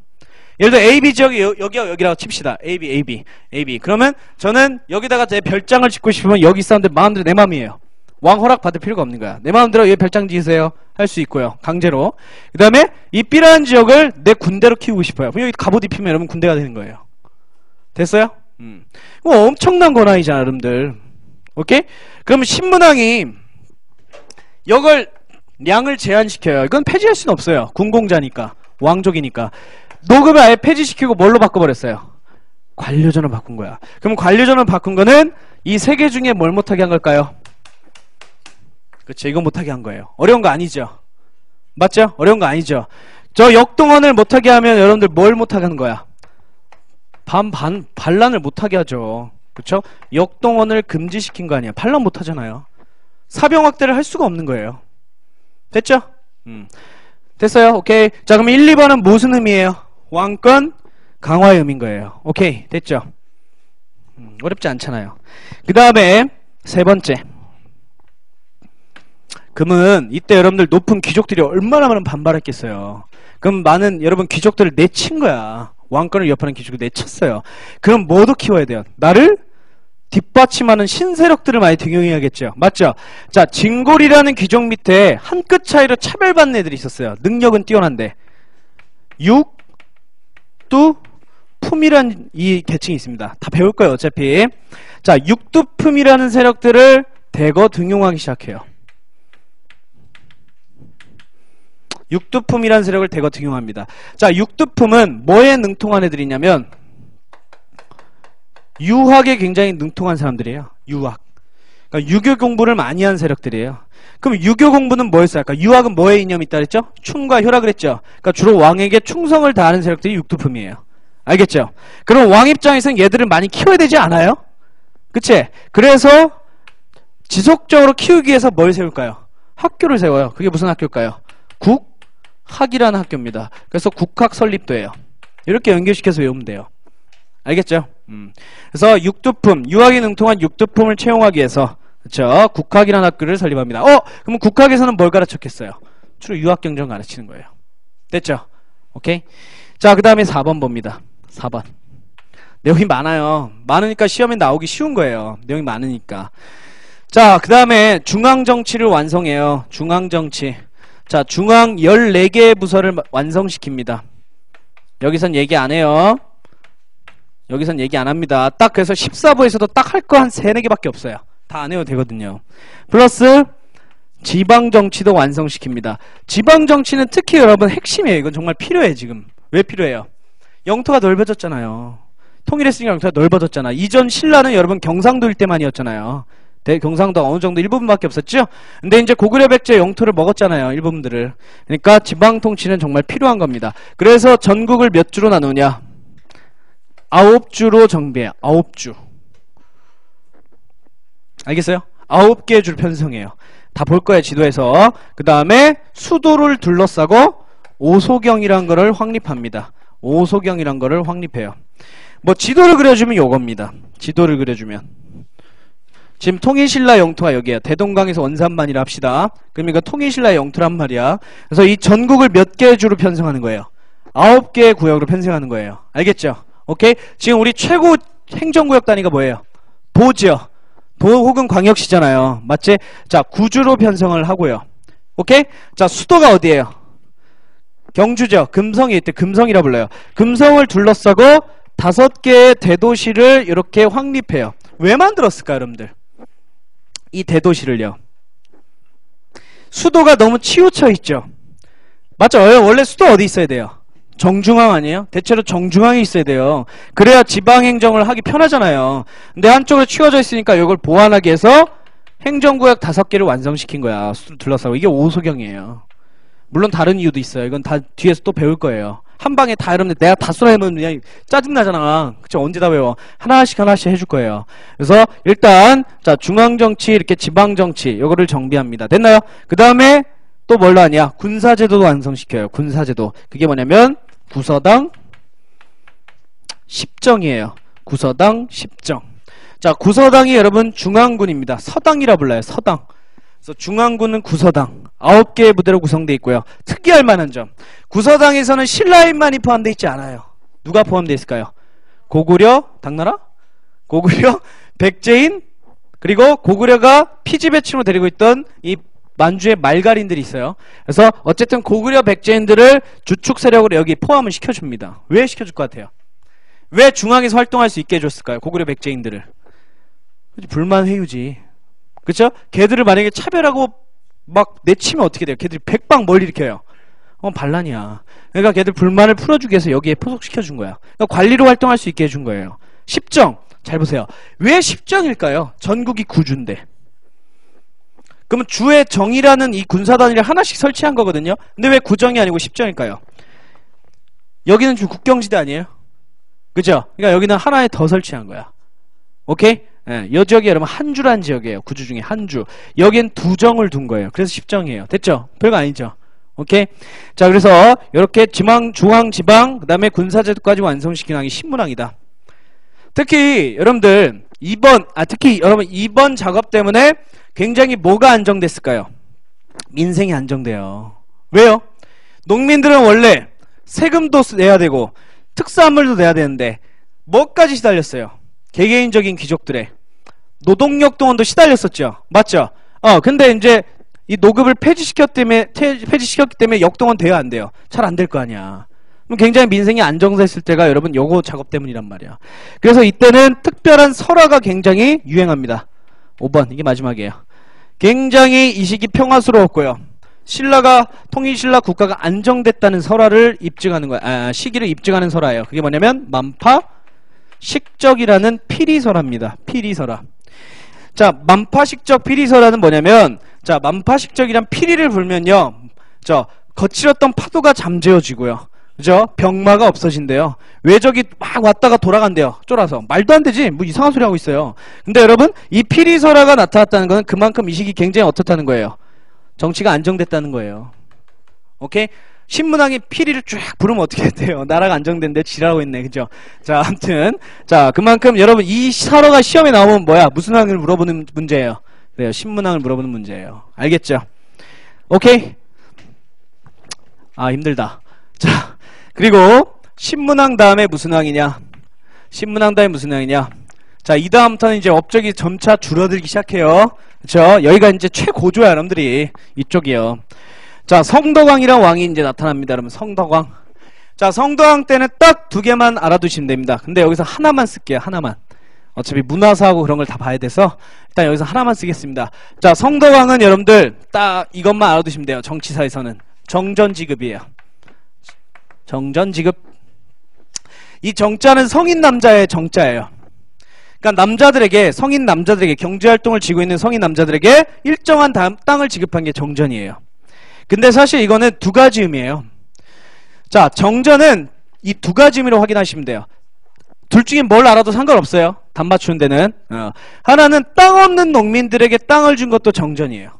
예를 들어 AB 지역이 여기라고 칩시다. AB. 그러면 저는 여기다가 제 별장을 짓고 싶으면 여기 사람들 마음대로 내 마음이에요. 왕 허락 받을 필요가 없는 거야. 내 마음대로 여기 별장 지으세요. 할 수 있고요. 강제로. 그 다음에 이 B라는 지역을 내 군대로 키우고 싶어요. 그럼 여기 갑옷 입히면 여러분 군대가 되는 거예요. 됐어요? 엄청난 권한이잖아, 여러분들. 오케이? 그러면 신문왕이 이걸 량을 제한시켜요. 이건 폐지할 수는 없어요. 군공자니까. 왕족이니까. 노급을 아예 폐지시키고 뭘로 바꿔버렸어요? 관료전을 바꾼 거야. 그럼 관료전을 바꾼 거는 이 세 개 중에 뭘 못하게 한 걸까요? 그쵸, 이거 못하게 한 거예요. 어려운 거 아니죠? 맞죠? 어려운 거 아니죠? 저 역동원을 못하게 하면 여러분들 뭘 못하게 하는 거야? 반란을 못하게 하죠. 그쵸? 역동원을 금지시킨 거 아니야. 반란 못하잖아요. 사병 확대를 할 수가 없는 거예요. 됐죠? 됐어요? 오케이. 자, 그럼 1, 2번은 무슨 의미예요? 왕권 강화의 의미인 거예요. 오케이. 됐죠? 어렵지 않잖아요. 그 다음에 세 번째. 그러면 이때 여러분들 높은 귀족들이 얼마나 많은 반발했겠어요. 그럼 많은 여러분 귀족들을 내친 거야. 왕권을 위협하는 귀족을 내쳤어요. 그럼 뭐도 키워야 돼요? 나를 뒷받침하는 신세력들을 많이 등용해야겠죠. 맞죠? 자, 진골이라는 귀족 밑에 한 끗 차이로 차별받는 애들이 있었어요. 능력은 뛰어난데 육두품이라는 이 계층이 있습니다. 다 배울 거예요, 어차피. 자, 육두품이라는 세력들을 대거 등용하기 시작해요. 육두품이라는 세력을 대거 등용합니다. 자, 육두품은 뭐에 능통한 애들이냐면 유학에 굉장히 능통한 사람들이에요. 유학. 그러니까 유교 공부를 많이 한 세력들이에요. 그럼 유교 공부는 뭐였어요? 그러니까 유학은 뭐에 이념이 있다 그랬죠? 충과 효라 그랬죠? 그러니까 주로 왕에게 충성을 다하는 세력들이 육두품이에요. 알겠죠? 그럼 왕 입장에서는 얘들을 많이 키워야 되지 않아요? 그치? 그래서 지속적으로 키우기 위해서 뭘 세울까요? 학교를 세워요. 그게 무슨 학교일까요? 국학이라는 학교입니다. 그래서 국학 설립도 해요. 이렇게 연결시켜서 외우면 돼요. 알겠죠? 그래서 육두품, 유학에 능통한 육두품을 채용하기 위해서, 그쵸? 국학이라는 학교를 설립합니다. 그러면 국학에서는 뭘 가르쳤겠어요? 주로 유학 경전 가르치는 거예요. 됐죠? 오케이? 자, 그 다음에 4번 봅니다. 4번. 내용이 많아요. 많으니까 시험에 나오기 쉬운 거예요. 내용이 많으니까. 자, 그 다음에 중앙정치를 완성해요. 중앙정치. 자, 중앙 14개의 부서를 완성시킵니다. 여기선 얘기 안 해요. 여기선 얘기 안 합니다. 딱 그래서 14부에서도 딱 할 거 한 3, 4개밖에 없어요. 다 안 해도 되거든요. 플러스 지방정치도 완성시킵니다. 지방정치는 특히 여러분 핵심이에요. 이건 정말 필요해 지금. 왜 필요해요? 영토가 넓어졌잖아요. 통일했으니까 영토가 넓어졌잖아. 이전 신라는 여러분 경상도일 때만이었잖아요. 경상도가 어느 정도 일부분밖에 없었죠? 근데 이제 고구려 백제 영토를 먹었잖아요. 일부분들을. 그러니까 지방통치는 정말 필요한 겁니다. 그래서 전국을 몇 주로 나누냐? 9주로 정비해요. 9주. 알겠어요? 9개의 주를 편성해요. 다 볼 거예요. 지도에서. 그 다음에 수도를 둘러싸고 오소경이란 거를 확립합니다. 오소경이란 거를 확립해요. 뭐 지도를 그려주면 요겁니다. 지도를 그려주면 지금 통일신라 영토가 여기에요. 대동강에서 원산만이라 합시다. 그럼 이거 통일신라 영토란 말이야. 그래서 이 전국을 몇 개의 주로 편성하는 거예요? 9개의 구역으로 편성하는 거예요. 알겠죠? 오케이? 지금 우리 최고 행정구역 단위가 뭐예요? 도지요. 도 혹은 광역시잖아요. 맞지? 자, 9주로 편성을 하고요. 오케이? 자, 수도가 어디예요? 경주죠. 금성이 있대. 금성이라 불러요. 금성을 둘러싸고 5개의 대도시를 이렇게 확립해요. 왜 만들었을까요, 여러분들? 이 대도시를요. 수도가 너무 치우쳐 있죠. 맞죠? 원래 수도 어디 있어야 돼요? 정중앙 아니에요? 대체로 정중앙에 있어야 돼요. 그래야 지방행정을 하기 편하잖아요. 근데 한쪽으로 치워져 있으니까 이걸 보완하기 위해서 행정구역 5개를 완성시킨 거야. 수도를 둘러싸고. 이게 오소경이에요. 물론 다른 이유도 있어요. 이건 다 뒤에서 또 배울 거예요. 한 방에 다 여러분들 내가 다 쏘라면 그냥 짜증나잖아. 그쵸? 언제 다 외워. 하나씩 해줄 거예요. 그래서 일단 자, 중앙정치 이렇게 지방정치 요거를 정비합니다. 됐나요? 그 다음에 또 뭘로 하냐? 군사제도도 완성시켜요. 군사제도. 그게 뭐냐면 구서당 10정이에요. 구서당 10정. 자, 구서당이 여러분 중앙군입니다. 서당이라 불러요. 서당. 그래서 중앙군은 구서당 9개의 부대로 구성되어 있고요. 특이할 만한 점, 구서당에서는 신라인만이 포함되어 있지 않아요. 누가 포함되어 있을까요? 고구려, 당나라? 고구려, 백제인, 그리고 고구려가 피지배층으로 데리고 있던 이 만주의 말갈인들이 있어요. 그래서 어쨌든 고구려 백제인들을 주축 세력으로 여기 포함을 시켜줍니다. 왜 시켜줄 것 같아요? 왜 중앙에서 활동할 수 있게 해줬을까요? 고구려 백제인들을. 불만회유지. 그쵸? 걔들을 만약에 차별하고 막 내치면 어떻게 돼요? 걔들이 백방 멀리 일으켜요. 반란이야. 그러니까 걔들 불만을 풀어주기 위해서 여기에 포속시켜준 거야. 그러니까 관리로 활동할 수 있게 해준 거예요. 10정. 잘 보세요. 왜 10정일까요? 전국이 9주인데. 그러면 주의 정이라는 이 군사단위를 하나씩 설치한 거거든요. 근데 왜 9정이 아니고 10정일까요? 여기는 지금 국경지대 아니에요? 그죠? 그러니까 여기는 하나에 더 설치한 거야. 오케이? 예, 이 지역이 여러분 한주란 지역이에요. 9주 중에 한주. 여긴 2정을 둔 거예요. 그래서 10정이에요. 됐죠? 별거 아니죠? 오케이? 자, 그래서 이렇게 지방, 중앙, 지방, 그 다음에 군사제도까지 완성시키는 항이 신문항이다. 특히 여러분들 특히 여러분 이번 작업 때문에 굉장히 뭐가 안정됐을까요? 민생이 안정돼요. 왜요? 농민들은 원래 세금도 내야 되고 특수한물도 내야 되는데 뭐까지 시달렸어요? 개개인적인 귀족들의 노동력 동원도 시달렸었죠. 맞죠? 근데 이제 이 노급을 폐지시켰기 때문에 역동원 돼야 안 돼요. 잘 안 될 거 아니야. 그럼 굉장히 민생이 안정됐을 때가 여러분 요거 작업 때문이란 말이야. 그래서 이때는 특별한 설화가 굉장히 유행합니다. 5번 이게 마지막이에요. 굉장히 이 시기 평화스러웠고요. 통일신라 국가가 안정됐다는 설화를 입증하는 거야. 시기를 입증하는 설화예요. 그게 뭐냐면 만파식적이라는 피리설화입니다. 피리설화. 자, 만파식적 피리설화는 뭐냐면, 자, 만파식적이란 피리를 불면요, 거칠었던 파도가 잠재워지고요. 그죠? 병마가 없어진대요. 외적이 막 왔다가 돌아간대요. 쫄아서. 말도 안 되지. 뭐 이상한 소리 하고 있어요. 근데 여러분, 이 피리설화가 나타났다는 건 그만큼 이 시기 굉장히 어떻다는 거예요? 정치가 안정됐다는 거예요. 오케이? 신문왕이 피리를 쫙 부르면 어떻게 돼요? 나라가 안정된데 지랄하고 있네. 그죠? 자, 아무튼. 자, 그만큼 여러분, 이 설화가 시험에 나오면 뭐야? 무슨 왕을 물어보는 문제예요? 그래요. 신문왕을 물어보는 문제예요. 알겠죠? 오케이? 힘들다. 자, 그리고 신문왕 다음에 무슨 왕이냐? 신문왕 다음에 무슨 왕이냐? 자, 이 다음부터는 이제 업적이 점차 줄어들기 시작해요. 그쵸? 여기가 이제 최고조야, 여러분들이. 이쪽이요. 자, 성덕왕이란 왕이 이제 나타납니다, 여러분. 성덕왕. 자, 성덕왕 때는 딱 두 개만 알아두시면 됩니다. 근데 여기서 하나만 쓸게요, 하나만. 어차피 문화사하고 그런 걸 다 봐야 돼서 일단 여기서 하나만 쓰겠습니다. 자, 성덕왕은 여러분들 딱 이것만 알아두시면 돼요. 정치사에서는 정전지급이에요. 정전지급. 이 정자는 성인 남자의 정자예요. 그러니까 남자들에게, 성인 남자들에게, 경제활동을 지고 있는 성인 남자들에게 일정한 땅을 지급한 게 정전이에요. 근데 사실 이거는 두 가지 의미예요. 자, 정전은 이 두 가지 의미로 확인하시면 돼요. 둘 중에 뭘 알아도 상관없어요. 답 맞추는 데는. 하나는 땅 없는 농민들에게 땅을 준 것도 정전이에요.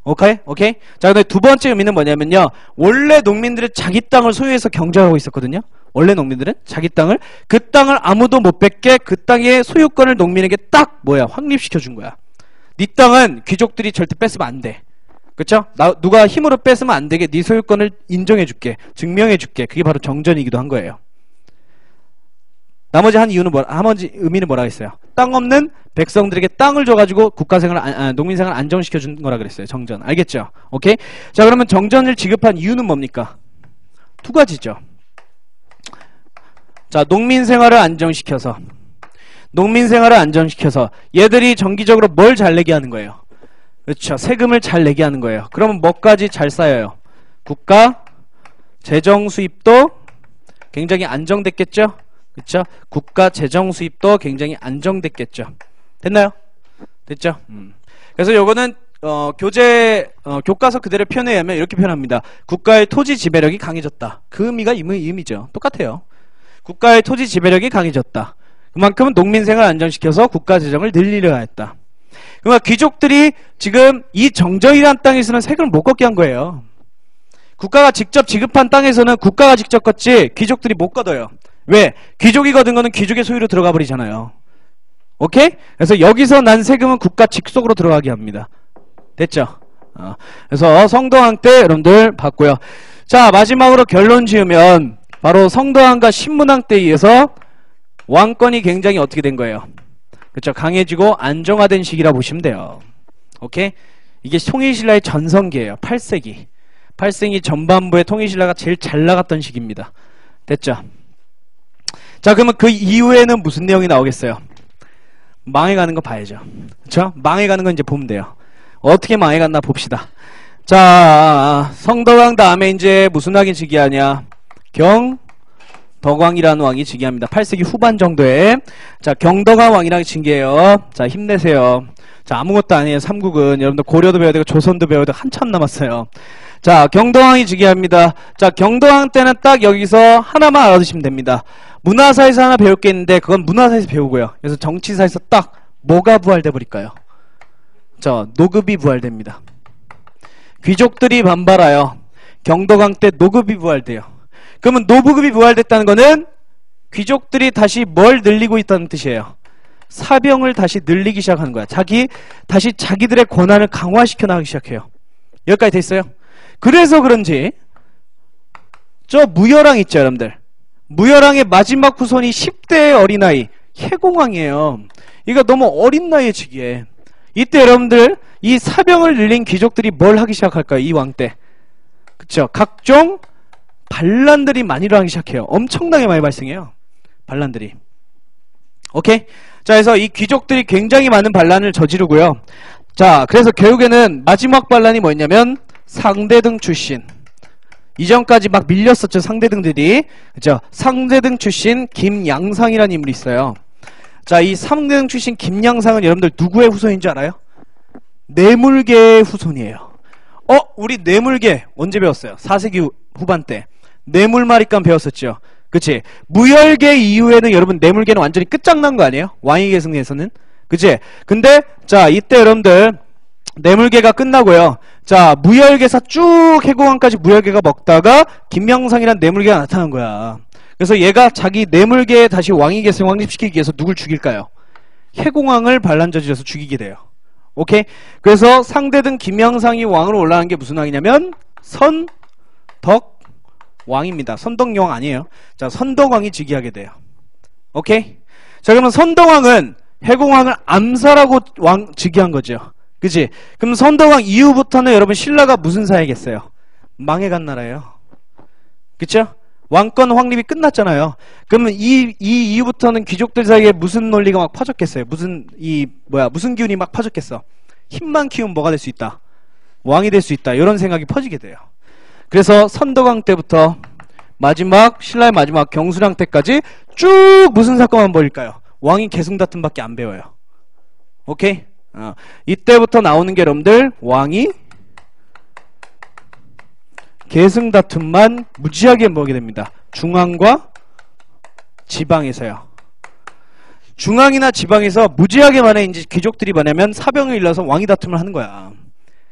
오케이? 오케이? 자, 근데 두 번째 의미는 뭐냐면요. 원래 농민들은 자기 땅을 소유해서 경작하고 있었거든요. 원래 농민들은 자기 땅을, 그 땅을 아무도 못 뺏게 그 땅의 소유권을 농민에게 딱 확립시켜 준 거야. 네 땅은 귀족들이 절대 뺏으면 안 돼. 그쵸? 누가 힘으로 뺏으면 안 되게 네 소유권을 인정해 줄게. 증명해 줄게. 그게 바로 정전이기도 한 거예요. 나머지 의미는 뭐라 했어요? 땅 없는 백성들에게 땅을 줘가지고 농민생활을 안정시켜 준 거라 그랬어요. 정전. 알겠죠? 오케이? 자, 그러면 정전을 지급한 이유는 뭡니까? 두 가지죠. 자, 농민생활을 안정시켜서 얘들이 정기적으로 뭘 잘 내게 하는 거예요? 그렇죠. 세금을 잘 내게 하는 거예요. 그러면 뭐까지 잘 쌓여요? 국가 재정 수입도 굉장히 안정됐겠죠? 그렇죠? 국가 재정 수입도 굉장히 안정됐겠죠. 됐나요? 됐죠? 그래서 요거는 교과서 그대로 표현에 의하면 이렇게 표현합니다. 국가의 토지 지배력이 강해졌다. 그 의미가 이 의미죠. 똑같아요. 국가의 토지 지배력이 강해졌다. 그만큼 농민생활을 안정시켜서 국가 재정을 늘리려 했다. 그러니까 귀족들이 지금 이 정전이라는 땅에서는 세금을 못 걷게 한 거예요. 국가가 직접 지급한 땅에서는 국가가 직접 걷지 귀족들이 못 걷어요. 왜? 귀족이 걷은 거는 귀족의 소유로 들어가 버리잖아요. 오케이? 그래서 여기서 난 세금은 국가 직속으로 들어가게 합니다. 됐죠? 그래서 성덕왕 때 여러분들 봤고요. 자, 마지막으로 결론 지으면 바로 성덕왕과 신문왕 때에 의해서 왕권이 굉장히 어떻게 된 거예요? 그렇죠? 강해지고 안정화된 시기라 보시면 돼요. 오케이? 이게 통일신라의 전성기예요. 8세기. 8세기 전반부에 통일신라가 제일 잘 나갔던 시기입니다. 됐죠? 자, 그러면 그 이후에는 무슨 내용이 나오겠어요? 망해가는 거 봐야죠. 그쵸? 망해가는 건 이제 보면 돼요. 어떻게 망해갔나 봅시다. 자, 성덕왕 다음에 이제 무슨 왕이 즉위하냐? 경덕왕이라는 왕이 즉위합니다. 8세기 후반 정도에. 자, 경덕왕 왕이라는 징계예요. 자, 힘내세요. 자, 아무것도 아니에요. 삼국은. 여러분들 고려도 배워야 되고 조선도 배워야 되고 한참 남았어요. 자, 경덕왕이 즉위합니다. 자, 경덕왕 때는 딱 여기서 하나만 알아두시면 됩니다. 문화사에서 하나 배울 게 있는데 그건 문화사에서 배우고요. 그래서 정치사에서 딱 뭐가 부활돼 버릴까요? 노급이 부활됩니다. 귀족들이 반발하여 경덕왕 때 노급이 부활돼요. 그러면 노부급이 부활됐다는 거는 귀족들이 다시 뭘 늘리고 있다는 뜻이에요. 사병을 다시 늘리기 시작하는 거야. 다시 자기들의 권한을 강화시켜 나가기 시작해요. 여기까지 됐어요? 그래서 그런지 저 무열왕 있죠, 여러분들. 무열왕의 마지막 후손이 10대의 어린아이 혜공왕이에요. 이거 너무 어린 나이에 즉위해. 이때 여러분들 이 사병을 늘린 귀족들이 뭘 하기 시작할까요? 이 왕 때. 그쵸? 각종 반란들이 많이 일어나기 시작해요. 엄청나게 많이 발생해요. 반란들이. 오케이? 자, 그래서 이 귀족들이 굉장히 많은 반란을 저지르고요. 자, 그래서 결국에는 마지막 반란이 뭐였냐면 상대등 출신. 이전까지 막 밀렸었죠, 상대등들이. 그죠? 상대등 출신 김양상이라는 인물이 있어요. 자, 이 상대등 출신 김양상은 여러분들 누구의 후손인지 알아요? 뇌물계의 후손이에요. 우리 뇌물계 언제 배웠어요? 4세기 후반 때. 뇌물마리감 배웠었죠. 그치? 무열계 이후에는 여러분 뇌물계는 완전히 끝장난 거 아니에요? 왕위 계승에서는. 그치? 근데 자, 이때 여러분들 뇌물계가 끝나고요. 자, 무열계사 쭉 혜공왕까지 무열계가 먹다가 김양상이란 뇌물계가 나타난 거야. 그래서 얘가 자기 뇌물계에 다시 왕위 계승 확립시키기 위해서 누굴 죽일까요? 혜공왕을 반란 저지러서 죽이게 돼요. 오케이? 그래서 상대등 김양상이 왕으로 올라간 게 무슨 왕이냐면 선덕왕이에요. 왕입니다. 선덕여왕 아니에요. 자, 선덕왕이 즉위하게 돼요. 오케이? 자, 그러면 선덕왕은 해공왕을 암살하고 왕 즉위한 거죠. 그치? 그럼 선덕왕 이후부터는 여러분 신라가 무슨 사이겠어요? 망해간 나라예요. 그쵸? 왕권 확립이 끝났잖아요. 그러면 이 이후부터는 귀족들 사이에 무슨 논리가 막 퍼졌겠어요? 무슨 기운이 막 퍼졌겠어? 힘만 키우면 뭐가 될 수 있다? 왕이 될 수 있다. 이런 생각이 퍼지게 돼요. 그래서 선덕왕 때부터 신라의 마지막 경순왕 때까지 쭉 무슨 사건만 벌일까요? 왕이 계승다툼밖에 안 배워요. 오케이? 이때부터 나오는 게 여러분들 왕이 계승다툼만 무지하게 벌게 됩니다. 중앙과 지방에서요. 중앙이나 지방에서 무지하게 만에 이제 귀족들이 뭐냐면 사병을 일러서 왕위 다툼을 하는 거야.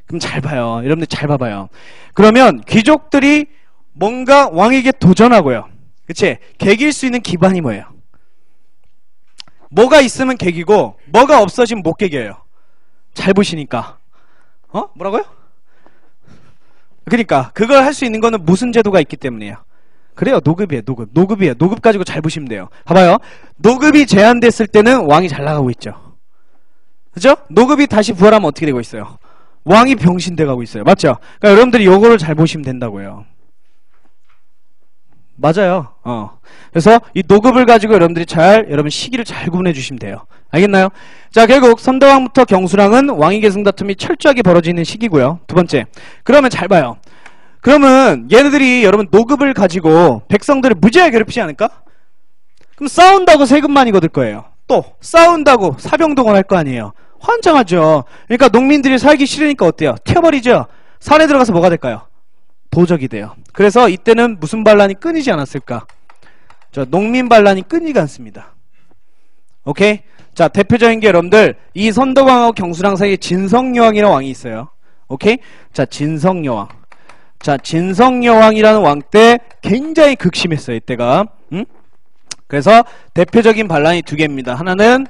그럼 잘 봐요. 여러분들 잘 봐봐요. 그러면 귀족들이 뭔가 왕에게 도전하고요. 그치? 개길 수 있는 기반이 뭐예요? 뭐가 있으면 개기고 뭐가 없어지면 못 개겨요. 잘 보시니까. 뭐라고요? 그러니까 그걸 할 수 있는 거는 무슨 제도가 있기 때문이에요. 그래요. 노급이에요. 노급이에요. 노급 가지고 잘 보시면 돼요. 봐봐요. 노급이 제한됐을 때는 왕이 잘 나가고 있죠. 그죠? 노급이 다시 부활하면 어떻게 되고 있어요? 왕이 병신돼 가고 있어요. 맞죠? 그러니까 여러분들이 요거를 잘 보시면 된다고요. 맞아요. 그래서 이 노급을 가지고 여러분들이 여러분 시기를 잘 구분해 주시면 돼요. 알겠나요? 자, 결국 선덕왕부터 경순왕은 왕위 계승 다툼이 철저하게 벌어지는 시기고요. 두 번째. 그러면 잘 봐요. 그러면 얘네들이 여러분 노급을 가지고 백성들을 무지하게 괴롭히지 않을까? 그럼 싸운다고 세금 많이 거둘 거예요. 또 싸운다고 사병동원 할 거 아니에요. 환장하죠. 그러니까 농민들이 살기 싫으니까 어때요? 튀어버리죠. 산에 들어가서 뭐가 될까요? 도적이 돼요. 그래서 이때는 무슨 반란이 끊이지 않았을까? 농민 반란이 끊이지 않습니다. 오케이? 자, 대표적인 게 여러분들 이 선덕왕하고 경순왕 사이에 진성여왕이라는 왕이 있어요. 오케이? 자, 진성여왕. 자, 진성여왕이라는 왕 때 굉장히 극심했어요. 이때가. 그래서 대표적인 반란이 두 개입니다. 하나는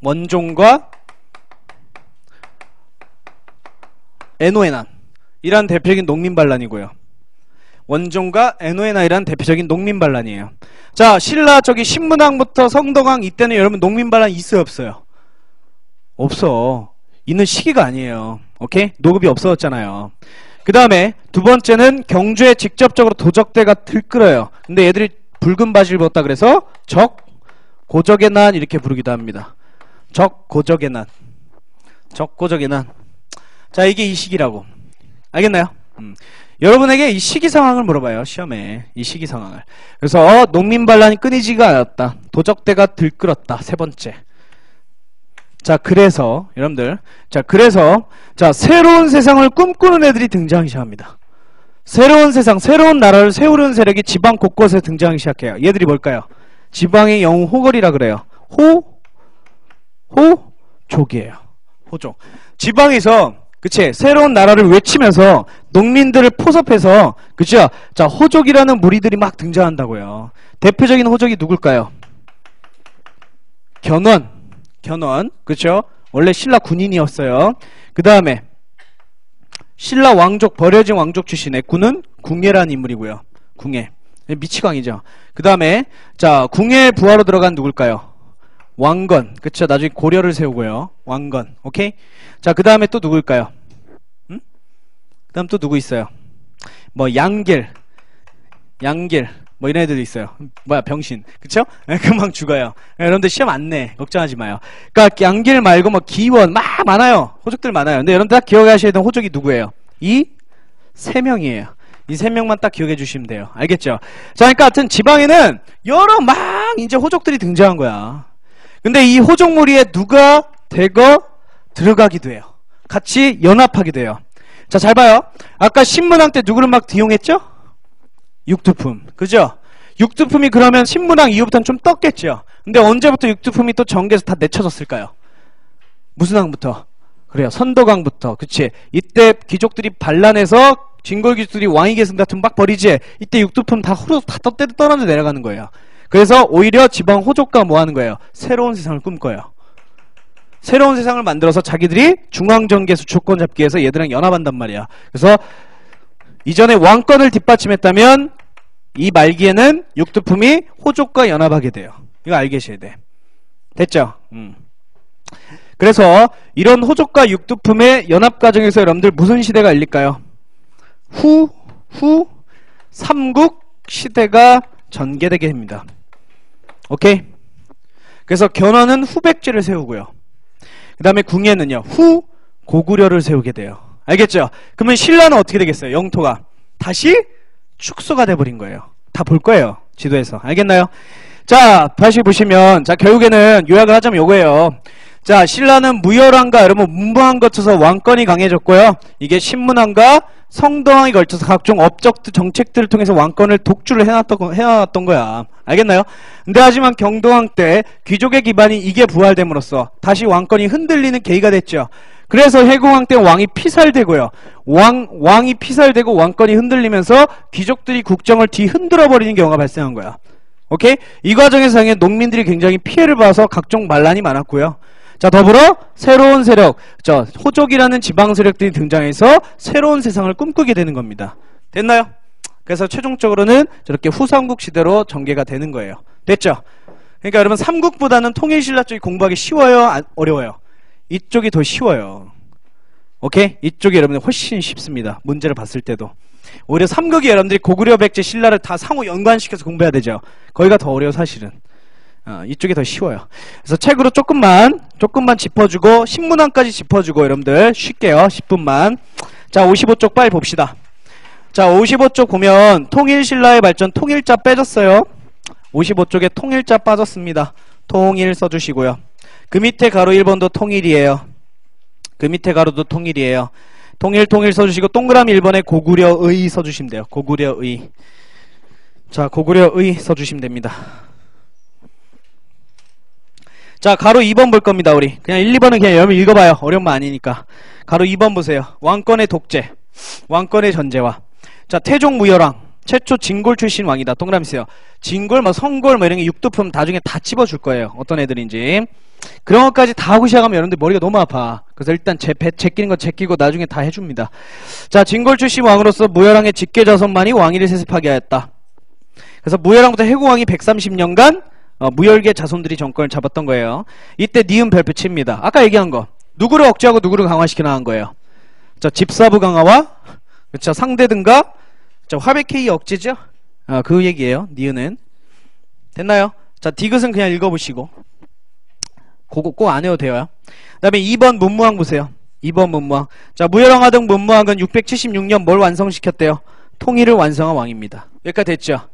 원종과 에노에난 이란 대표적인 농민 반란이고요. 원종과 에노에난이란 대표적인 농민 반란이에요. 자, 신라 신문왕부터 성덕왕 이때는 여러분 농민 반란 있어요, 없어요? 없어. 있는 시기가 아니에요. 오케이? 노급이 없어졌잖아요. 그 다음에 두 번째는 경주에 직접적으로 도적대가 들끓어요. 근데 얘들이 붉은 바지를 입었다 그래서 고적의 난 이렇게 부르기도 합니다. 고적의 난. 고적의 난. 자, 이게 이 시기라고. 알겠나요? 여러분에게 이 시기 상황을 물어봐요. 시험에. 이 시기 상황을. 그래서 농민 반란이 끊이지가 않았다. 도적대가 들끓었다. 세 번째. 자, 그래서 여러분들 새로운 세상을 꿈꾸는 애들이 등장하기 시작합니다. 새로운 세상, 새로운 나라를 세우려는 세력이 지방 곳곳에 등장하기 시작해요. 얘들이 뭘까요? 지방의 영웅 호걸이라 그래요. 호족이에요. 호족. 지방에서 그치? 새로운 나라를 외치면서 농민들을 포섭해서 그쵸? 자, 호족이라는 무리들이 막 등장한다고요. 대표적인 호족이 누굴까요? 견원. 그쵸? 원래 신라 군인이었어요. 그 다음에 신라 왕족, 버려진 왕족 출신의 군은 궁예라는 인물이고요. 궁예. 미치광이죠. 그 다음에 자, 궁예 부하로 들어간 누굴까요? 왕건. 그쵸? 나중에 고려를 세우고요. 왕건. 오케이? 자, 그 다음에 또 누굴까요? 그 다음 또 누구 있어요? 양길. 이런 애들도 있어요. 병신. 그쵸? 금방 죽어요. 여러분들 시험 안 내. 걱정하지 마요. 그러니까 양길 말고 기원 막 많아요. 호족들 많아요. 근데 여러분들 딱 기억하셔야 되는 호족이 누구예요? 이 세 명이에요. 이 세 명만 딱 기억해 주시면 돼요. 알겠죠? 자, 그러니까 하여튼 지방에는 여러 이제 호족들이 등장한 거야. 근데 이 호족 무리에 누가 들어가기도 해요. 같이 연합하기도 해요. 자, 잘 봐요. 아까 신문왕 때 누구를 막 뒤용했죠? 육두품. 그죠? 육두품이 그러면 신문왕 이후부터는 좀 떴겠죠? 근데 언제부터 육두품이 또 전개해서 다 내쳐졌을까요? 무슨 왕부터? 그래요. 선덕왕부터. 그치? 이때 귀족들이 반란해서 진골 귀족들이 왕위 계승 같은 막 버리지? 이때 육두품 다 떠나져 내려가는 거예요. 그래서 오히려 지방 호족과 뭐 하는 거예요? 새로운 세상을 꿈꿔요. 새로운 세상을 만들어서 자기들이 중앙정계에서 주권 잡기 위해서 얘들이랑 연합한단 말이야. 그래서 이전에 왕권을 뒷받침했다면 이 말기에는 육두품이 호족과 연합하게 돼요. 이거 알게 계셔야 돼. 됐죠? 그래서 이런 호족과 육두품의 연합 과정에서 여러분들 무슨 시대가 열릴까요? 삼국 시대가 전개되게 됩니다. 오케이? 그래서 견훤은 후백제를 세우고요. 그 다음에 궁예는요, 고구려를 세우게 돼요. 알겠죠? 그러면 신라는 어떻게 되겠어요? 영토가 다시 축소가 돼버린 거예요. 다 볼 거예요, 지도에서. 알겠나요? 자, 다시 보시면, 자, 결국에는 요약을 하자면 요거예요. 자, 신라는 무열왕과 여러분 문무왕 거쳐서 왕권이 강해졌고요. 이게 신문왕과 성동왕이 걸쳐서 각종 업적 정책들을 통해서 왕권을 독주를 해놨던 거야. 알겠나요? 근데 하지만 경동왕 때 귀족의 기반이 이게 부활됨으로써 다시 왕권이 흔들리는 계기가 됐죠. 그래서 해공왕 때 왕이 피살되고요. 왕이 피살되고 왕권이 흔들리면서 귀족들이 국정을 뒤흔들어 버리는 경우가 발생한 거야. 오케이? 이 과정에서 당연히 농민들이 굉장히 피해를 봐서 각종 반란이 많았고요. 자, 더불어 새로운 세력, 호족이라는 지방 세력들이 등장해서 새로운 세상을 꿈꾸게 되는 겁니다. 됐나요? 그래서 최종적으로는 저렇게 후삼국 시대로 전개가 되는 거예요. 됐죠? 그러니까 여러분 삼국보다는 통일신라 쪽이 공부하기 쉬워요? 어려워요? 이쪽이 더 쉬워요. 오케이? 이쪽이 여러분들 훨씬 쉽습니다. 문제를 봤을 때도. 오히려 삼국이 여러분들이 고구려, 백제, 신라를 다 상호 연관시켜서 공부해야 되죠. 거기가 더 어려워 사실은. 이쪽이 더 쉬워요. 그래서 책으로 조금만 짚어주고 신문왕까지 짚어주고 여러분들 쉴게요. 10분만. 자, 55쪽 빨리 봅시다. 자, 55쪽 보면 통일신라의 발전, 통일자 빼졌어요. 55쪽에 통일자 빠졌습니다. 통일 써주시고요. 그 밑에 가로 1번도 통일이에요. 그 밑에 가로도 통일이에요. 통일 써주시고 동그라미 1번에 고구려의 써주시면 돼요. 고구려의. 자, 고구려의 써주시면 됩니다. 자, 가로 2번 볼 겁니다, 우리. 그냥 1, 2번은 그냥 여러분 읽어봐요. 어려운 거 아니니까. 가로 2번 보세요. 왕권의 독재, 왕권의 전제화. 자, 태종 무열왕, 최초 진골 출신 왕이다. 동그라미 쓰요. 진골, 성골, 이런 게 육두품 나중에 다 찝어줄 거예요. 어떤 애들인지. 그런 것까지 다 하고 시작하면 여러분들 머리가 너무 아파. 그래서 일단 제끼는 거 제끼고 나중에 다 해줍니다. 자, 진골 출신 왕으로서 무열왕의 직계자손만이 왕위를 세습하게 하였다. 그래서 무열왕부터 해공왕이 130년간 무열계 자손들이 정권을 잡았던 거예요. 이때 니은 별표 칩니다. 아까 얘기한 거. 누구를 억제하고 누구를 강화시켜 나간 거예요. 자, 집사부 강화와 그쵸, 상대 등가 화백회의 억제죠? 그 얘기예요. 니은은. 됐나요? 자, 디귿은 그냥 읽어보시고. 그거 꼭 안 해도 돼요. 그 다음에 2번 문무왕 보세요. 2번 문무왕. 자, 무열왕 하등 문무왕은 676년 뭘 완성시켰대요? 통일을 완성한 왕입니다. 여기까지 됐죠?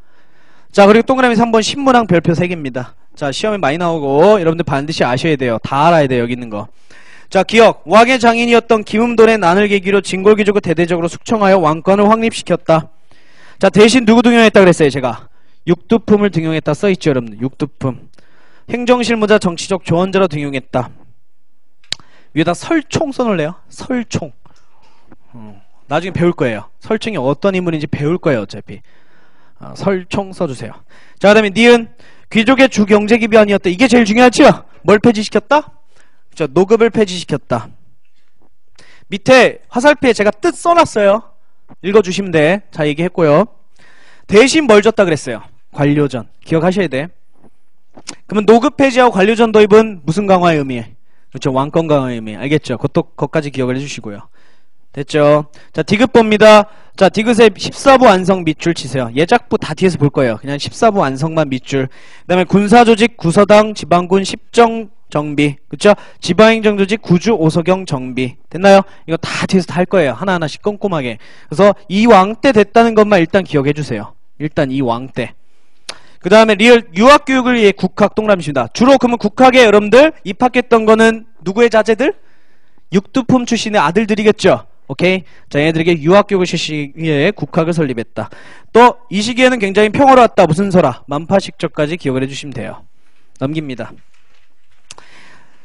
자, 그리고 동그라미 3번 신문왕 별표 3개입니다. 자, 시험에 많이 나오고 여러분들 반드시 아셔야 돼요. 다 알아야 돼요. 여기 있는 거. 자, 기억. 왕의 장인이었던 김음돈의 난을 계기로 진골귀족을 대대적으로 숙청하여 왕권을 확립시켰다. 자, 대신 누구 등용했다 그랬어요, 제가? 육두품을 등용했다 써있죠, 여러분들. 육두품. 행정실무자 정치적 조언자로 등용했다. 위에다 설총 써놓을래요? 설총. 나중에 배울 거예요. 설총이 어떤 인물인지 배울 거예요, 어차피. 설총 써주세요. 자, 그 다음에 니은. 귀족의 주경제기반이었다. 이게 제일 중요하죠? 뭘 폐지시켰다? 그쵸, 노급을 폐지시켰다. 밑에 화살표에 제가 뜻 써놨어요. 읽어주시면 돼. 자, 얘기했고요. 대신 뭘 줬다 그랬어요? 관료전. 기억하셔야 돼. 그러면 노급 폐지하고 관료전 도입은 무슨 강화의 의미에? 그렇죠, 왕권 강화의 의미. 알겠죠? 그것까지 기억을 해주시고요. 됐죠? 자, 디귿 봅니다. 자, 디귿에 14부 완성 밑줄 치세요. 예작부 다 뒤에서 볼 거예요. 그냥 14부 완성만 밑줄. 그 다음에 군사조직, 구서당, 지방군, 십정, 정비. 그쵸? 지방행정조직, 구주, 오서경, 정비. 됐나요? 이거 다 뒤에서 다 할 거예요. 하나하나씩 꼼꼼하게. 그래서 이 왕 때 됐다는 것만 일단 기억해 주세요. 일단 이 왕 때. 그 다음에 리얼 유학교육을 위해 국학 동그라미입니다. 주로 그러면 국학에 여러분들 입학했던 거는 누구의 자제들? 육두품 출신의 아들들이겠죠? 오케이? 자, 얘네들에게 유학교육을 실시하기 위해 국학을 설립했다. 또 이 시기에는 굉장히 평화로웠다. 무슨 설화? 만파식적까지 기억을 해주시면 돼요. 넘깁니다.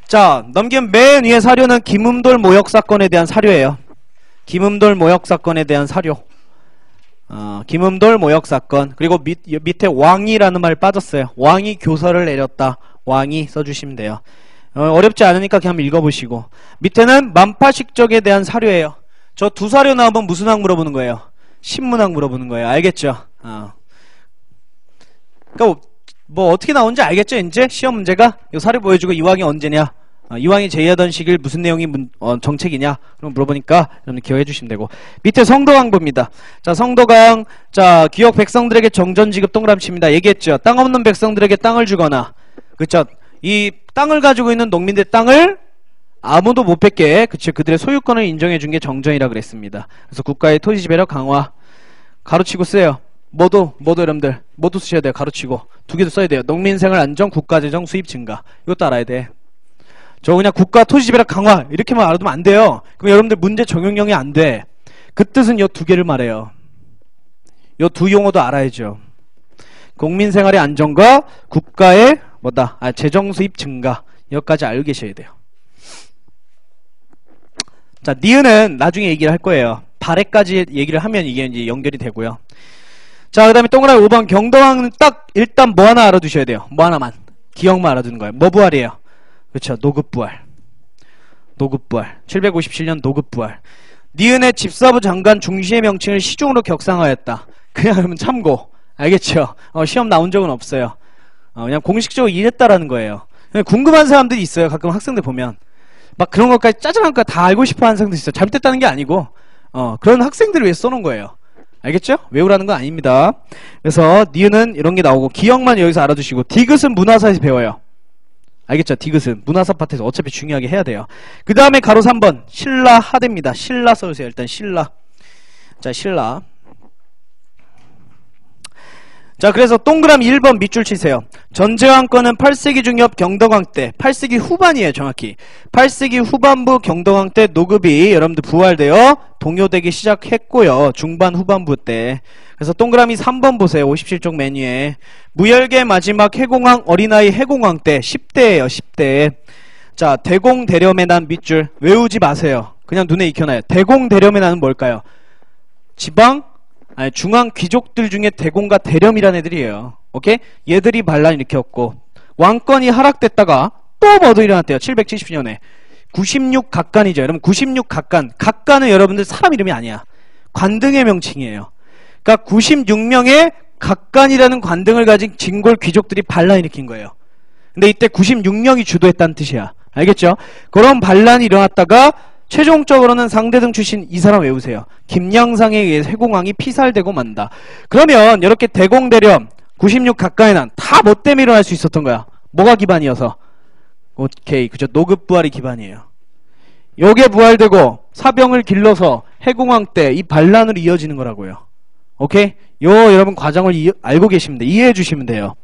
자, 넘기면 맨 위에 사료는 김음돌 모욕 사건에 대한 사료예요. 김음돌 모욕 사건에 대한 사료. 김음돌 모욕 사건. 그리고 밑에 왕이라는 말 빠졌어요. 왕이 교서를 내렸다. 왕이 써주시면 돼요. 어렵지 않으니까 그냥 한번 읽어보시고. 밑에는 만파식적에 대한 사료예요. 저 두 사료 나오면 무슨 왕 물어보는 거예요? 신문학 물어보는 거예요. 알겠죠? 그러니까 뭐 어떻게 나오는지 알겠죠? 이제 시험 문제가 요 사례 보여주고 이왕이 언제냐, 이왕이 제의하던 시길 무슨 내용이 정책이냐, 그럼 물어보니까 여러분 기억해 주시면 되고. 밑에 성도강 봅니다. 자, 성도강. 자, 기업 백성들에게 정전 지급 동그라미칩니다. 얘기했죠? 땅 없는 백성들에게 땅을 주거나, 그쵸? 이 땅을 가지고 있는 농민들 땅을 아무도 못 뺏게, 그쵸? 그들의 소유권을 인정해 준 게 정전이라 그랬습니다. 그래서 국가의 토지 지배력 강화. 가로치고 쓰세요. 모두 여러분들 모두 쓰셔야 돼요. 가로치고 두 개도 써야 돼요. 농민생활 안정, 국가재정 수입 증가. 이것도 알아야 돼. 저 그냥 국가 토지 지배력 강화 이렇게만 알아두면 안 돼요. 그럼 여러분들 문제 적용형이 안 돼. 그 뜻은 요 두 개를 말해요. 요 두 용어도 알아야죠. 국민생활의 안정과 국가의 뭐다? 재정 수입 증가. 여기까지 알고 계셔야 돼요. 자, 니은은 나중에 얘기를 할 거예요. 발해까지 얘기를 하면 이게 이제 연결이 되고요. 자, 그 다음에 동그라미 5번 경동항은 딱 일단 뭐 하나 알아두셔야 돼요. 뭐 하나만. 기억만 알아두는 거예요. 뭐 부활이에요? 그렇죠. 노급부활. 노급부활. 757년 노급부활. 니은의 집사부 장관 중시의 명칭을 시중으로 격상하였다. 그냥 그러면 참고. 알겠죠? 시험 나온 적은 없어요. 그냥 공식적으로 이랬다라는 거예요. 궁금한 사람들이 있어요. 가끔 학생들 보면. 막 그런 것까지 짜증난 거 다 알고 싶어 하는 사람들이 있어요. 잘못됐다는 게 아니고, 그런 학생들을 위해 써놓은 거예요. 알겠죠? 외우라는 건 아닙니다. 그래서 니은은 이런 게 나오고 기억만 여기서 알아두시고 디귿은 문화사에서 배워요. 알겠죠? 디귿은 문화사 파트에서 어차피 중요하게 해야 돼요. 그 다음에 가로 3번 신라 하대입니다. 신라 써주세요. 일단 신라. 자, 신라. 자, 그래서 동그라미 1번 밑줄 치세요. 전제왕권은 8세기 중엽 경덕왕 때, 8세기 후반이에요. 정확히 8세기 후반부 경덕왕 때 노급이 여러분들 부활되어 동요되기 시작했고요. 중반 후반부 때. 그래서 동그라미 3번 보세요. 57쪽 맨 위에 무열계 마지막 해공왕 어린아이 해공왕 때 10대예요. 10대. 자, 대공대렴에 난 밑줄 외우지 마세요. 그냥 눈에 익혀놔요. 대공대렴에 나는 뭘까요? 지방 중앙 귀족들 중에 대공과 대렴이라는 애들이에요. 오케이? 얘들이 반란 일으켰고 왕권이 하락됐다가 또 뭐도 일어났대요. 770년에 96각간이죠. 여러분 96각간. 각간은 여러분들 사람 이름이 아니야. 관등의 명칭이에요. 그러니까 96명의 각간이라는 관등을 가진 진골 귀족들이 반란 일으킨 거예요. 근데 이때 96명이 주도했다는 뜻이야. 알겠죠? 그런 반란이 일어났다가 최종적으로는 상대등 출신 이 사람 외우세요. 김양상에 의해 해공왕이 피살되고 만다. 그러면 이렇게 대공대렴 96각간의 난 다 뭐 때문에 일어날 수 있었던 거야? 뭐가 기반이어서? 오케이, 그죠? 노급부활이 기반이에요. 요게 부활되고 사병을 길러서 해공왕 때 이 반란으로 이어지는 거라고요. 오케이? 요 여러분 과정을 알고 계시면 돼요. 이해해 주시면 돼요.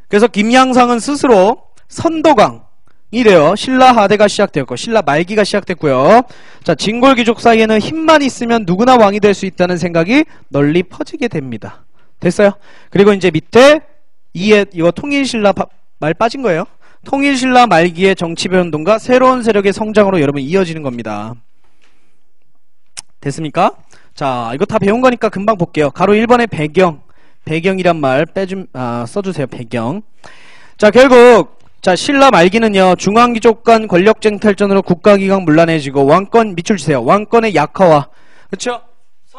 그래서 김양상은 스스로 선덕왕 이래요. 신라 하대가 시작되었고 신라 말기가 시작됐고요. 자, 진골귀족 사이에는 힘만 있으면 누구나 왕이 될 수 있다는 생각이 널리 퍼지게 됩니다. 됐어요? 그리고 이제 밑에 이거 통일신라 말 빠진 거예요. 통일신라 말기의 정치 변동과 새로운 세력의 성장으로 여러분 이어지는 겁니다. 됐습니까? 자, 이거 다 배운 거니까 금방 볼게요. 가로 1번의 배경이란 말 써주세요. 배경. 자, 결국 자, 신라 말기는요, 중앙귀족 간 권력쟁탈전으로 국가기강 문란해지고 왕권 밑줄 주세요. 왕권의 약화와, 그쵸?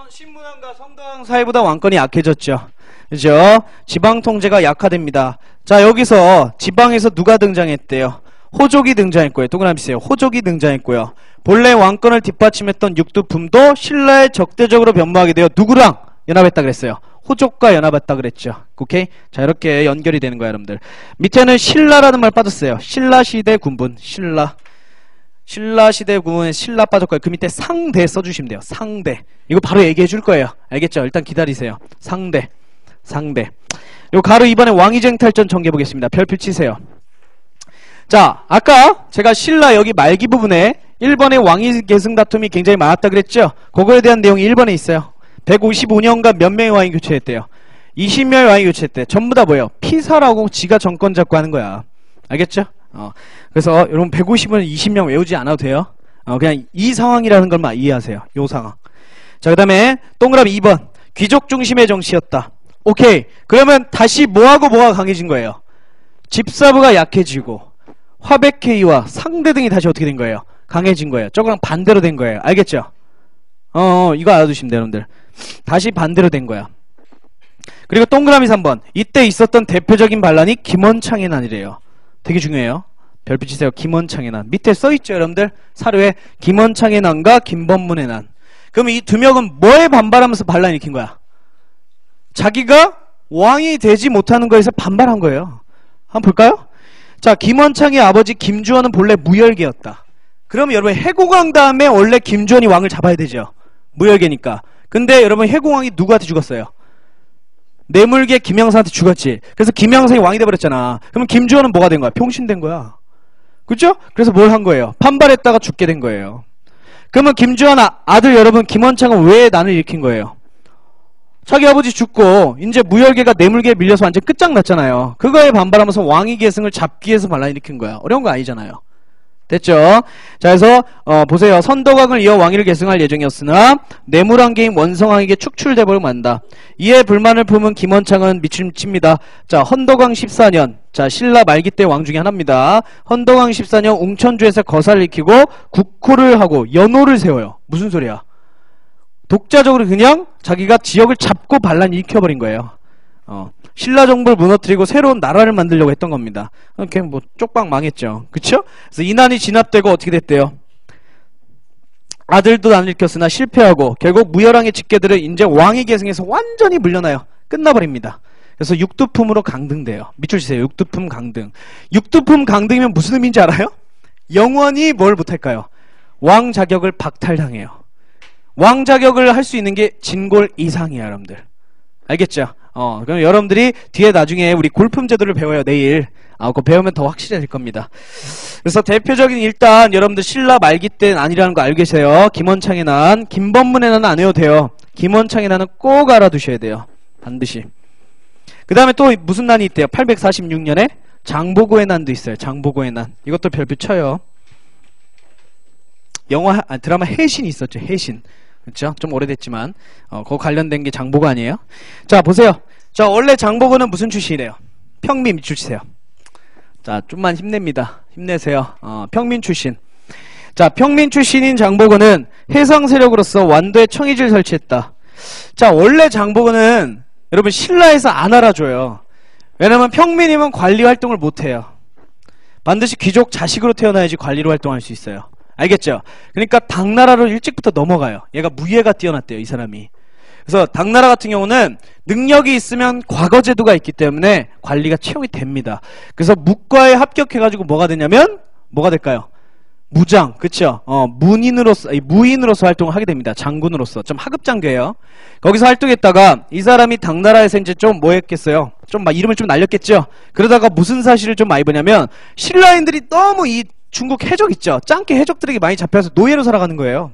신문왕과 성도왕 사이보다 왕권이 약해졌죠. 그죠? 지방통제가 약화됩니다. 자, 여기서 지방에서 누가 등장했대요? 호족이 등장했고요. 동그라미 주세요. 호족이 등장했고요. 본래 왕권을 뒷받침했던 육두품도 신라에 적대적으로 변모하게 되어 누구랑 연합했다 그랬어요? 호족과 연합했다 그랬죠. 오케이? 자, 이렇게 연결이 되는 거야, 여러분들. 밑에는 신라라는 말 빠졌어요. 신라시대 군분. 신라시대 군분에 신라 빠졌고요. 그 밑에 상대 써주시면 돼요. 상대. 이거 바로 얘기해 줄 거예요. 알겠죠? 일단 기다리세요. 상대. 요 가로 2번에 왕위쟁탈전 전개 보겠습니다. 별표 치세요. 자, 아까 제가 신라 여기 말기 부분에 1번에 왕위 계승 다툼이 굉장히 많았다 그랬죠? 그거에 대한 내용이 1번에 있어요. 155년간 몇 명의 왕이 교체했대요? 20명의 왕이 교체했대. 전부 다 뭐예요? 피살하고 지가 정권 잡고 하는 거야. 알겠죠? 그래서 여러분 150은 20명 외우지 않아도 돼요. 그냥 이 상황이라는 걸만 이해하세요. 요 상황. 자, 그 다음에 동그라미 2번 귀족 중심의 정치였다. 오케이. 그러면 다시 뭐하고 뭐가 강해진 거예요? 집사부가 약해지고 화백회의와 상대 등이 다시 어떻게 된 거예요? 강해진 거예요. 저거랑 반대로 된 거예요. 알겠죠? 이거 알아두시면 돼요, 여러분들. 다시 반대로 된 거야. 그리고 동그라미 3번. 이때 있었던 대표적인 반란이 김원창의 난이래요. 되게 중요해요. 별표 치세요. 김원창의 난. 밑에 써있죠, 여러분들? 사료에 김원창의 난과 김범문의 난. 그럼 이 두 명은 뭐에 반발하면서 반란 일으킨 거야? 자기가 왕이 되지 못하는 거에서 반발한 거예요. 한번 볼까요? 자, 김원창의 아버지 김주원은 본래 무열계였다. 그럼 여러분 해공왕 다음에 원래 김주원이 왕을 잡아야 되죠. 무열계니까. 근데 여러분 해공왕이 누구한테 죽었어요? 뇌물계 김영사한테 죽었지. 그래서 김영사이 왕이 돼버렸잖아. 그러면 김주원은 뭐가 된 거야? 병신된 거야. 그죠? 그래서 뭘 한 거예요? 반발했다가 죽게 된 거예요. 그러면 김주원 아들 여러분 김원창은 왜 난을 일으킨 거예요? 자기 아버지 죽고 이제 무열계가 뇌물계에 밀려서 완전 끝장났잖아요. 그거에 반발하면서 왕위 계승을 잡기 위해서 반란 일으킨 거야. 어려운 거 아니잖아요. 됐죠? 자, 그래서 보세요. 선덕왕을 이어 왕위를 계승할 예정이었으나 뇌물왕계인 원성왕에게 축출돼버리고 만다. 이에 불만을 품은 김원창은 밑줄칩니다. 자, 헌덕왕 14년. 자, 신라 말기 때 왕 중에 하나입니다. 헌덕왕 14년 웅천주에서 거사를 일으키고 국호를 하고 연호를 세워요. 무슨 소리야? 독자적으로 그냥 자기가 지역을 잡고 반란 일으켜버린 거예요. 신라 정부를 무너뜨리고 새로운 나라를 만들려고 했던 겁니다. 그냥 뭐 쪽방 망했죠. 그쵸? 그래서 이 난이 진압되고 어떻게 됐대요? 아들도 난을 일으켰으나 실패하고 결국 무열왕의 직계들은 이제 왕위 계승에서 완전히 물려나요. 끝나버립니다. 그래서 육두품으로 강등돼요. 밑줄 치세요. 육두품 강등. 육두품 강등이면 무슨 의미인지 알아요? 영원히 뭘 못할까요? 왕 자격을 박탈당해요. 왕 자격을 할 수 있는 게 진골 이상이에요, 여러분들. 알겠죠? 그럼 여러분들이 뒤에 나중에 우리 골품 제도를 배워요, 내일. 그거 배우면 더 확실해질 겁니다. 그래서 대표적인 일단 여러분들 신라 말기 때는 아니라는 거 알고 계세요. 김원창의 난, 김범문의 난은 안 외워도 돼요. 김원창의 난은 꼭 알아두셔야 돼요. 반드시. 그 다음에 또 무슨 난이 있대요? 846년에 장보고의 난도 있어요. 장보고의 난. 이것도 별표 쳐요. 드라마 해신이 있었죠. 해신. 그렇죠? 좀 오래됐지만 그거 관련된 게 장보고 아니에요? 자, 보세요. 자, 원래 장보고는 무슨 출신이래요? 평민 밑줄 치세요. 자, 좀만 힘냅니다. 힘내세요. 평민 출신. 자, 평민 출신인 장보고는 해상 세력으로서 완도에 청의지를 설치했다. 자, 원래 장보고는 여러분 신라에서 안 알아줘요. 왜냐면 평민이면 관리 활동을 못해요. 반드시 귀족 자식으로 태어나야지 관리로 활동할 수 있어요. 알겠죠? 그러니까 당나라로 일찍부터 넘어가요. 얘가 무예가 뛰어났대요, 이 사람이. 그래서 당나라 같은 경우는 능력이 있으면 과거 제도가 있기 때문에 관리가 채용이 됩니다. 그래서 묵과에 합격해가지고 뭐가 되냐면 뭐가 될까요? 무장, 그쵸? 무인으로서 활동을 하게 됩니다. 장군으로서. 좀 하급 장교예요. 거기서 활동했다가 이 사람이 당나라에서 이제 좀 뭐 했겠어요? 좀 막 이름을 좀 날렸겠죠? 그러다가 무슨 사실을 좀 많이 보냐면 신라인들이 너무 이 중국 해적 있죠? 짱깨 해적들에게 많이 잡혀서 노예로 살아가는 거예요.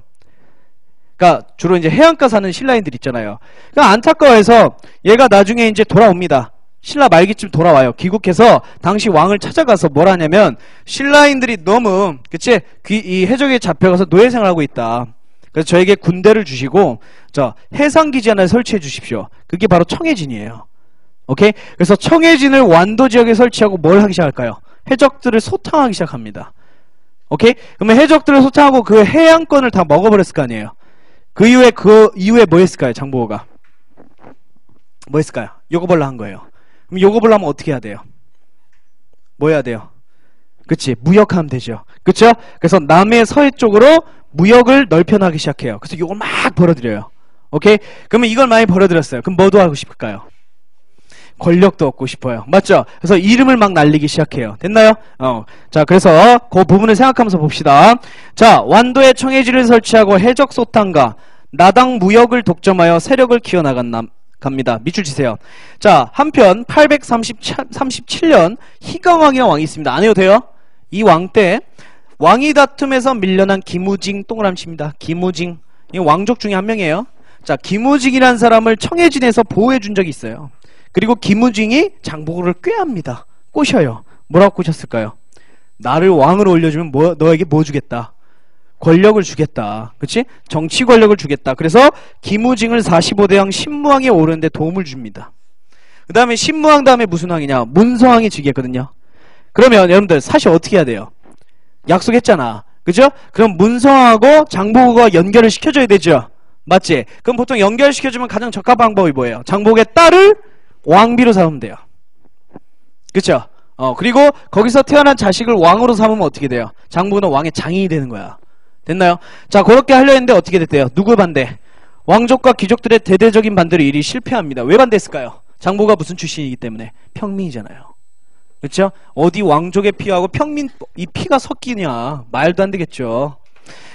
그러니까 주로 이제 해안가 사는 신라인들 있잖아요. 그러니까 안타까워해서 얘가 나중에 이제 돌아옵니다. 신라 말기쯤 돌아와요. 귀국해서 당시 왕을 찾아가서 뭘 하냐면 신라인들이 너무 그치? 이 해적에 잡혀가서 노예 생활하고 있다. 그래서 저에게 군대를 주시고 해상기지 하나 설치해 주십시오. 그게 바로 청해진이에요. 오케이? 그래서 청해진을 완도 지역에 설치하고 뭘 하기 시작할까요? 해적들을 소탕하기 시작합니다. 오케이? 그러면 해적들을 소탕하고 그 해양권을 다 먹어버렸을 거 아니에요. 그 이후에 뭐 했을까요? 장보고가 뭐 했을까요? 요거벌로 한 거예요. 그럼 요거벌로 하면 어떻게 해야 돼요? 뭐 해야 돼요? 그치? 무역하면 되죠. 그쵸? 그래서 남해 서해 쪽으로 무역을 넓혀나가기 시작해요. 그래서 요걸 막 벌어들여요. 오케이? 그러면 이걸 많이 벌어들였어요. 그럼 뭐도 하고 싶을까요? 권력도 얻고 싶어요. 맞죠? 그래서 이름을 막 날리기 시작해요. 됐나요? 자, 그래서 그 부분을 생각하면서 봅시다. 자, 완도에 청해지를 설치하고 해적 소탕과 나당 무역을 독점하여 세력을 키워나갑니다. 밑줄 치세요. 자, 한편 837년 희강왕이라는 왕이 있습니다. 안 해도 돼요? 이 왕 때 왕위 다툼에서 밀려난 김우징 동그라미칩니다. 김우징. 이 왕족 중에 한 명이에요. 자, 김우징이라는 사람을 청해진에서 보호해 준 적이 있어요. 그리고 김우징이 장보고를 꾀합니다. 꼬셔요. 뭐라고 꼬셨을까요? 나를 왕으로 올려주면 너에게 뭐 주겠다? 권력을 주겠다. 그치? 정치 권력을 주겠다. 그래서 김우징을 45대왕 신무왕에 오르는데 도움을 줍니다. 그 다음에 신무왕 다음에 무슨 왕이냐? 문성왕이 즉위했거든요. 그러면 여러분들 사실 어떻게 해야 돼요? 약속했잖아. 그죠? 그럼 문성왕하고 장보고가 연결을 시켜줘야 되죠? 맞지? 그럼 보통 연결시켜주면 가장 적합한 방법이 뭐예요? 장복의 딸을 왕비로 삼으면 돼요. 그쵸? 그리고 거기서 태어난 자식을 왕으로 삼으면 어떻게 돼요? 장복은 왕의 장인이 되는 거야. 됐나요? 자, 그렇게 하려 했는데 어떻게 됐대요? 누구 반대? 왕족과 귀족들의 대대적인 반대로 일이 실패합니다. 왜 반대했을까요? 장보가 무슨 출신이기 때문에? 평민이잖아요. 그렇죠? 어디 왕족의 피하고 평민 이 피가 섞이냐? 말도 안 되겠죠.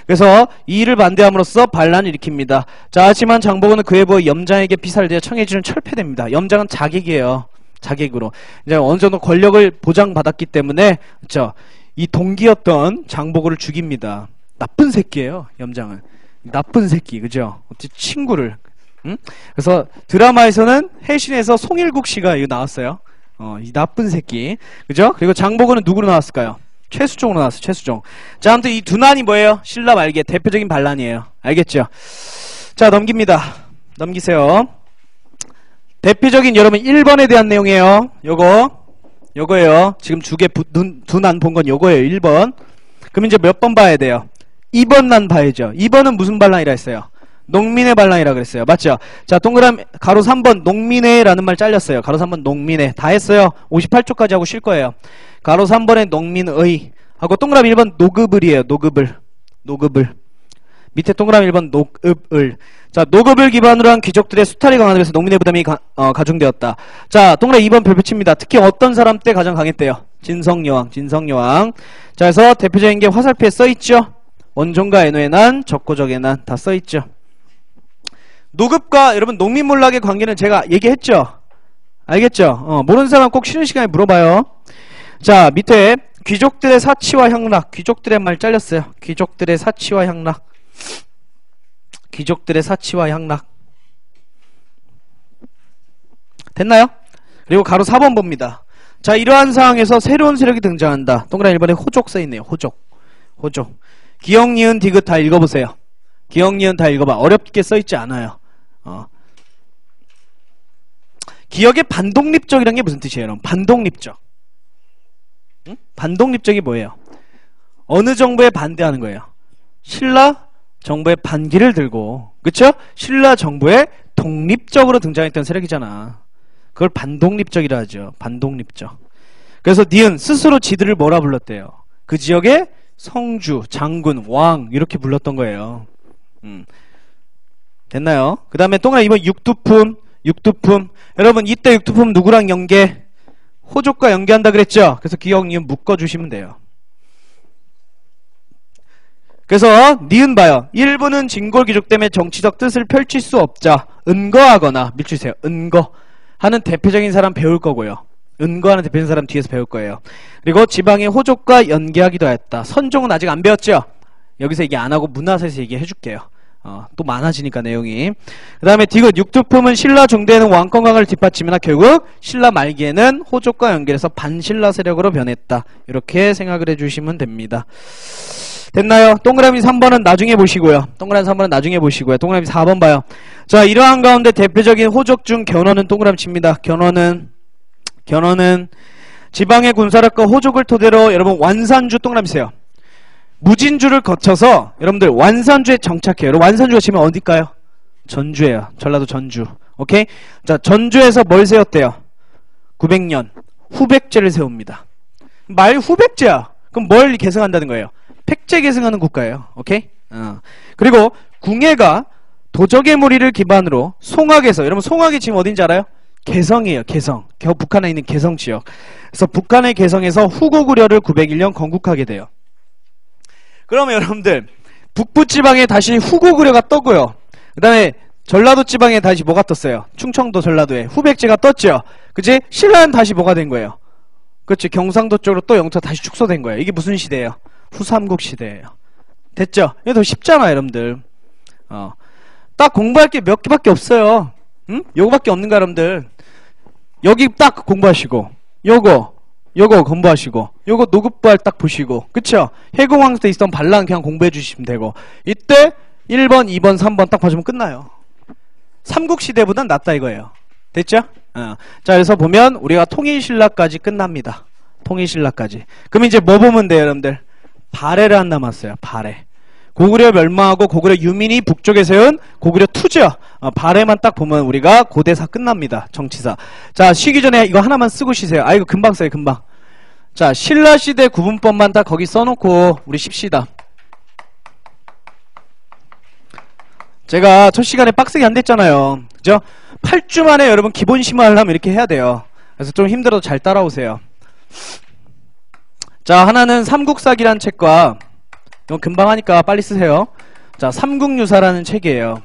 그래서 이 일을 반대함으로써 반란을 일으킵니다. 자, 하지만 장보고는 그에 부어 염장에게 피살을 대어 청해주는 철폐됩니다. 염장은 자객이에요. 자객으로 이제 어느 정도 권력을 보장받았기 때문에 그렇죠? 이 동기였던 장보고를 죽입니다. 나쁜 새끼예요. 염장은 나쁜 새끼, 그죠? 친구를. 응? 그래서 드라마에서는 해신에서 송일국 씨가 이거 나왔어요. 이 나쁜 새끼, 그죠? 그리고 장보고는 누구로 나왔을까요? 최수종으로 나왔어요. 최수종. 자, 아무튼 이 두 난이 뭐예요? 신라 말기의 대표적인 반란이에요. 알겠죠? 자, 넘깁니다. 넘기세요. 대표적인 여러분 1번에 대한 내용이에요. 요거예요. 지금 두 난 본 건 요거예요. 1번. 그럼 이제 몇 번 봐야 돼요? 2번 난 봐야죠. 2번은 무슨 반란이라 했어요? 농민의 반란이라 그랬어요. 맞죠? 자, 동그라미 가로 3번 농민의 라는 말 잘렸어요. 가로 3번 농민의 다 했어요. 58초까지 하고 쉴 거예요. 가로 3번에 농민의 하고 동그라미 1번 노급을이에요. 노급을 밑에 동그라미 1번 노급을. 자, 노급을 기반으로 한 귀족들의 수탈이 강화되면서 농민의 부담이 가중되었다. 자, 동그라미 2번 별표 칩니다. 특히 어떤 사람 때 가장 강했대요? 진성여왕. 자, 그래서 대표적인 게 화살표에 써있죠? 원종과 애노의 난, 적고적의 난 다 써있죠. 노급과 여러분 농민몰락의 관계는 제가 얘기했죠? 알겠죠? 모르는 사람 꼭 쉬는 시간에 물어봐요. 자, 밑에 귀족들의 사치와 향락. 귀족들의 말 잘렸어요. 귀족들의 사치와 향락. 됐나요? 그리고 가로 4번 봅니다. 자, 이러한 상황에서 새로운 세력이 등장한다. 동그라미 1번에 호족 써있네요. 호족. 기역, 니은, 디귿 다 읽어보세요. 기역, 니은 다 읽어봐. 어렵게 써있지 않아요. 기역의 반독립적이란 게 무슨 뜻이에요, 여러분? 반독립적. 응? 반독립적이 뭐예요? 어느 정부에 반대하는 거예요? 신라 정부의 반기를 들고, 그쵸? 신라 정부에 독립적으로 등장했던 세력이잖아. 그걸 반독립적이라 하죠. 반독립적. 그래서 니은 스스로 지들을 뭐라 불렀대요? 그 지역의 성주, 장군, 왕 이렇게 불렀던 거예요. 됐나요? 그 다음에 동그라미 2번 육두품. 여러분 이때 육두품 누구랑 연계? 호족과 연계한다 그랬죠? 그래서 기억, 니은 묶어주시면 돼요. 그래서 니은 봐요. 일부는 진골 귀족 때문에 정치적 뜻을 펼칠 수 없자 은거하거나 밀주세요. 은거하는 대표적인 사람 배울 거고요. 은거하는 대표적인 사람 뒤에서 배울 거예요. 그리고 지방의 호족과 연계하기도 했다. 선종은 아직 안 배웠죠? 여기서 얘기 안 하고 문화사에서 얘기해 줄게요. 또 많아지니까 내용이. 그 다음에 디귿 육두품은 신라 중대에는 왕권 강화를 뒷받침이나 결국 신라 말기에는 호족과 연결해서 반신라 세력으로 변했다. 이렇게 생각을 해주시면 됩니다. 됐나요? 동그라미 3번은 나중에 보시고요. 동그라미 4번 봐요. 자, 이러한 가운데 대표적인 호족 중 견훤은 동그라미 칩니다. 견훤은 지방의 군사력과 호족을 토대로 여러분 완산주 동그라미세요. 무진주를 거쳐서 여러분들 완산주에 정착해요. 여러분 완산주가 지금 어딜까요? 전주예요. 전라도 전주. 오케이? 자, 전주에서 뭘 세웠대요? 900년 후백제를 세웁니다. 말 후백제야. 그럼 뭘 계승한다는 거예요? 팩제 계승하는 국가예요. 오케이? 그리고 궁예가 도적의 무리를 기반으로 송악에서, 여러분 송악이 지금 어딘지 알아요? 개성이에요. 개성. 북한에 있는 개성 지역. 그래서 북한의 개성에서 후고구려를 901년 건국하게 돼요. 그러면 여러분들 북부지방에 다시 후고구려가 떴고요. 그 다음에 전라도 지방에 다시 뭐가 떴어요? 충청도 전라도에 후백제가 떴죠. 그치? 신라는 다시 뭐가 된 거예요? 그렇지? 경상도 쪽으로 또 영토가 다시 축소된 거예요. 이게 무슨 시대예요? 후삼국 시대예요. 됐죠? 이게 더 쉽잖아 여러분들. 딱 공부할 게 몇 개밖에 없어요. 응? 요거밖에 없는 거 여러분들. 여기 딱 공부하시고 요거 공부하시고 요거 노급부활 딱 보시고, 그쵸? 해공왕 때 있었던 반란 그냥 공부해 주시면 되고, 이때 1번, 2번, 3번 딱 봐주면 끝나요. 삼국시대보단 낫다 이거예요. 됐죠? 자, 그래서 보면 우리가 통일신라까지 끝납니다. 통일신라까지. 그럼 이제 뭐 보면 돼요 여러분들? 발해를 안 남았어요. 발해. 고구려 멸망하고 고구려 유민이 북쪽에 세운 고구려 투죠. 발에만 딱 보면 우리가 고대사 끝납니다. 정치사. 자, 쉬기 전에 이거 하나만 쓰고 쉬세요. 아, 이거 금방 써요, 금방. 자, 신라시대 구분법만 딱 거기 써놓고 우리 쉽시다. 제가 첫 시간에 빡세게 안 됐잖아요. 그죠? 8주 만에 여러분 기본 심화를 하면 이렇게 해야 돼요. 그래서 좀 힘들어도 잘 따라오세요. 자, 하나는 삼국사기란 책과, 이건 금방 하니까 빨리 쓰세요. 자, 삼국유사라는 책이에요.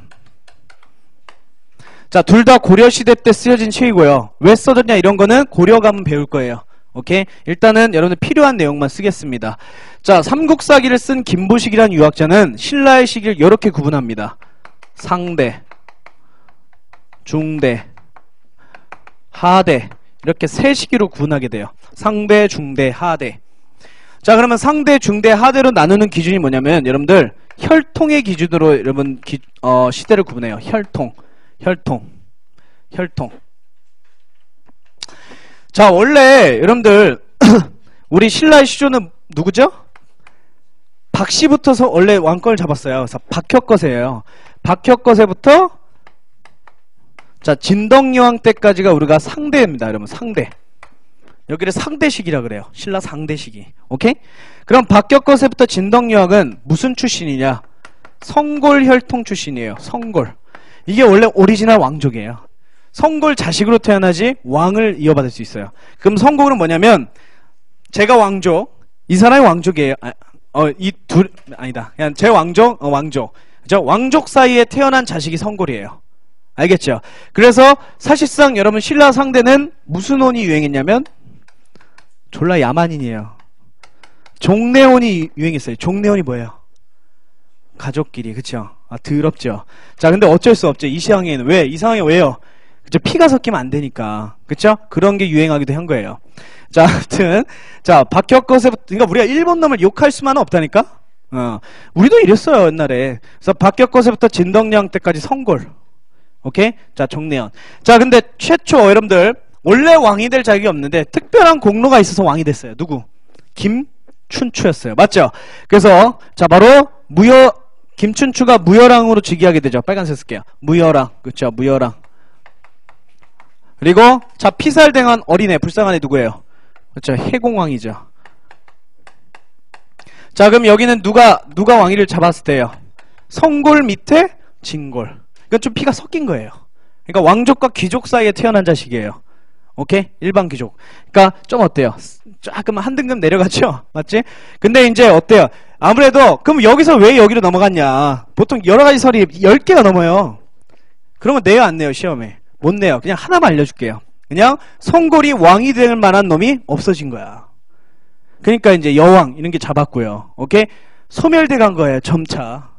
자, 둘 다 고려시대 때 쓰여진 책이고요. 왜 써졌냐 이런 거는 고려 가면 배울 거예요. 오케이? 일단은 여러분들 필요한 내용만 쓰겠습니다. 자, 삼국사기를 쓴 김보식이라는 유학자는 신라의 시기를 이렇게 구분합니다. 상대, 중대, 하대, 이렇게 세 시기로 구분하게 돼요. 상대, 중대, 하대. 자, 그러면 상대, 중대, 하대로 나누는 기준이 뭐냐면 여러분들 혈통의 기준으로 여러분 시대를 구분해요. 혈통. 자, 원래 여러분들 우리 신라의 시조는 누구죠? 박씨부터서 원래 왕권을 잡았어요. 그래서 박혁거세예요. 박혁거세부터 자, 진덕여왕 때까지가 우리가 상대입니다. 여러분, 상대. 여기를 상대시기라 그래요. 신라 상대시기. 오케이? 그럼 박혁거세부터 진덕여왕은 무슨 출신이냐? 성골 혈통 출신이에요. 성골. 이게 원래 오리지널 왕족이에요. 성골 자식으로 태어나지 왕을 이어받을 수 있어요. 그럼 성골은 뭐냐면 제가 왕족, 이 사람이 왕족이에요. 아니다. 그냥 제 왕족, 왕족. 그죠? 왕족 사이에 태어난 자식이 성골이에요. 알겠죠? 그래서 사실상 여러분 신라 상대는 무슨 혼이 유행했냐면 졸라 야만인이에요. 종래혼이 유행했어요. 종래혼이 뭐예요? 가족끼리. 그쵸? 아, 더럽죠? 자, 근데 어쩔 수 없죠. 이 상황에는. 왜? 이 상황에 왜요? 그쵸? 피가 섞이면 안 되니까. 그쵸? 그런 게 유행하기도 한 거예요. 자, 하여튼. 자, 박혁거세부터, 그러니까 우리가 일본 놈을 욕할 수만은 없다니까? 우리도 이랬어요, 옛날에. 그래서 박혁거세부터 진덕여왕 때까지 성골. 오케이? 자, 종래혼. 자, 근데 최초 여러분들 원래 왕이 될 자격이 없는데 특별한 공로가 있어서 왕이 됐어요. 누구? 김춘추였어요. 맞죠? 그래서 자, 바로 김춘추가 무열왕으로 즉위하게 되죠. 빨간색 쓸게요. 무열왕. 그렇죠? 무열왕. 그리고 자, 피살당한 어린애, 불쌍한 애 누구예요? 그렇죠? 해공왕이죠. 자, 그럼 여기는 누가 왕위를 잡았을 때요? 성골 밑에 진골. 이건 좀 피가 섞인 거예요. 그러니까 왕족과 귀족 사이에 태어난 자식이에요. 오케이? 일반 귀족. 그러니까 좀 어때요? 조금 한 등급 내려갔죠? 맞지? 근데 이제 어때요? 아무래도 그럼 여기서 왜 여기로 넘어갔냐? 보통 여러 가지 설이 10개가 넘어요. 그러면 내요 안 내요? 시험에. 못 내요. 그냥 하나만 알려줄게요. 그냥 성골이 왕이 될 만한 놈이 없어진 거야. 그러니까 이제 여왕 이런 게 잡았고요. 오케이? 소멸돼 간 거예요. 점차.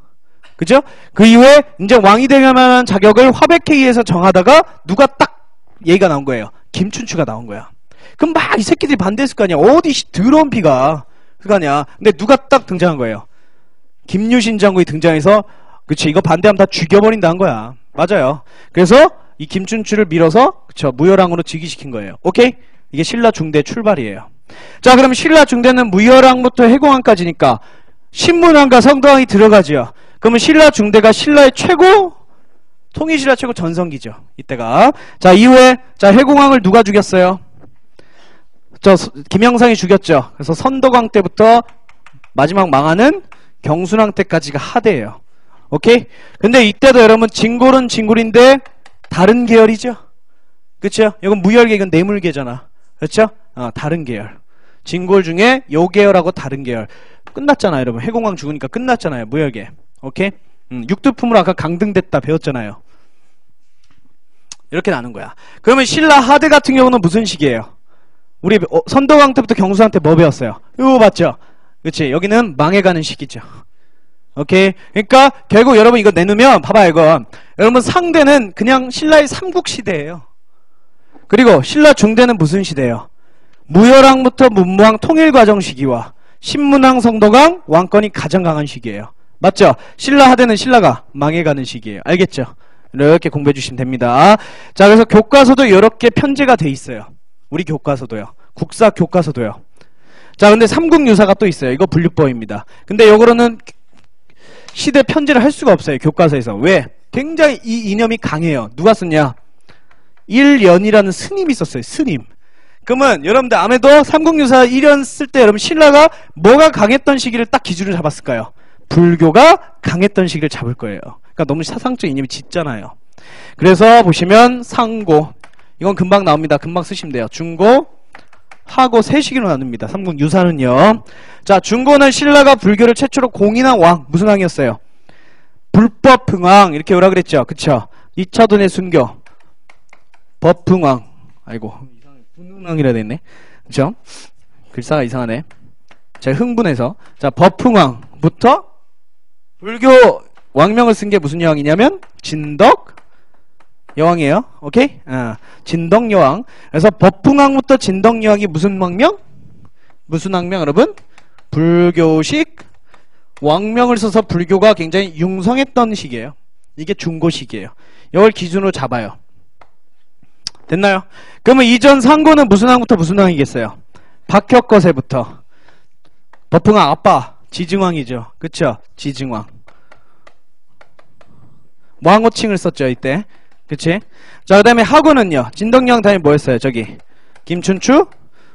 그죠? 그 이후에 이제 왕이 될 만한 자격을 화백회의에서 정하다가 누가 딱 얘기가 나온 거예요. 김춘추가 나온 거야. 그럼 막 이 새끼들이 반대했을 거 아니야. 어디 더러운 피가 그거 아니야. 근데 누가 딱 등장한 거예요. 김유신 장군이 등장해서 그치 이거 반대하면 다 죽여버린다는 거야. 맞아요. 그래서 이 김춘추를 밀어서 그쵸 무열왕으로 즉위시킨 거예요. 오케이? 이게 신라 중대 출발이에요. 자, 그럼 신라 중대는 무열왕부터 해공왕까지니까 신문왕과 성도왕이 들어가죠. 그러면 신라 중대가 신라의 최고 통일신라 최고 전성기죠. 이때가. 자, 이후에 자 해공왕을 누가 죽였어요? 김영상이 죽였죠. 그래서 선덕왕 때부터 마지막 망하는 경순왕 때까지가 하대예요. 오케이? 근데 이때도 여러분 진골은 진골인데 다른 계열이죠. 그쵸? 이건 무열계, 이건 뇌물계잖아. 그렇죠? 다른 계열. 진골 중에 요 계열하고 다른 계열. 끝났잖아요, 여러분. 해공왕 죽으니까 끝났잖아요, 무열계. 오케이? 육두품으로 아까 강등됐다 배웠잖아요. 이렇게 나눈 거야. 그러면 신라 하대 같은 경우는 무슨 시기예요? 우리 선덕왕 때부터 경수왕 때 뭐 배웠어요? 이거 맞죠? 그치? 여기는 망해가는 시기죠. 오케이? 그러니까 결국 여러분 이거 내놓으면 봐봐요, 이거. 여러분 상대는 그냥 신라의 삼국시대예요. 그리고 신라 중대는 무슨 시대예요? 무열왕부터 문무왕 통일과정 시기와 신문왕 성덕왕 왕권이 가장 강한 시기예요. 맞죠? 신라 하대는 신라가 망해가는 시기예요. 알겠죠? 이렇게 공부해 주시면 됩니다. 자, 그래서 교과서도 이렇게 편제가 돼 있어요. 우리 교과서도요. 국사 교과서도요. 자, 근데 삼국유사가 또 있어요. 이거 분류법입니다. 근데 요거로는 시대 편제를 할 수가 없어요. 교과서에서. 왜? 굉장히 이 이념이 강해요. 누가 썼냐? 일연이라는 스님이 썼어요. 스님. 그러면 여러분들 아무래도 삼국유사 1연 쓸 때 여러분 신라가 뭐가 강했던 시기를 딱 기준으로 잡았을까요? 불교가 강했던 시기를 잡을 거예요. 그러니까 너무 사상적 이념이 짙잖아요. 그래서 보시면 상고, 이건 금방 나옵니다. 금방 쓰시면 돼요. 중고, 하고 세 시기로 나눕니다. 삼국유사는요. 자, 중고는 신라가 불교를 최초로 공인한 왕. 무슨 왕이었어요? 불법흥왕. 이렇게 오라 그랬죠. 그쵸? 2차 돈의 순교. 법흥왕. 아이고, 분흥왕이라 됐네. 그쵸? 글사가 이상하네. 제가 흥분해서. 자, 법흥왕부터 불교 왕명을 쓴 게 무슨 여왕이냐면 진덕 여왕이에요. 오케이? 진덕 여왕. 그래서 법흥왕부터 진덕 여왕이 무슨 왕명? 무슨 왕명 여러분? 불교식 왕명을 써서 불교가 굉장히 융성했던 시기예요. 이게 중고 시기예요. 이걸 기준으로 잡아요. 됐나요? 그러면 이전 상고는 무슨 왕부터 무슨 왕이겠어요? 박혁거세부터. 법흥왕 아빠 지증왕이죠. 그쵸? 지증왕. 왕호칭을 썼죠 이때. 그치? 자, 그 다음에 하고는요. 진덕여왕 다음에 뭐였어요? 저기 김춘추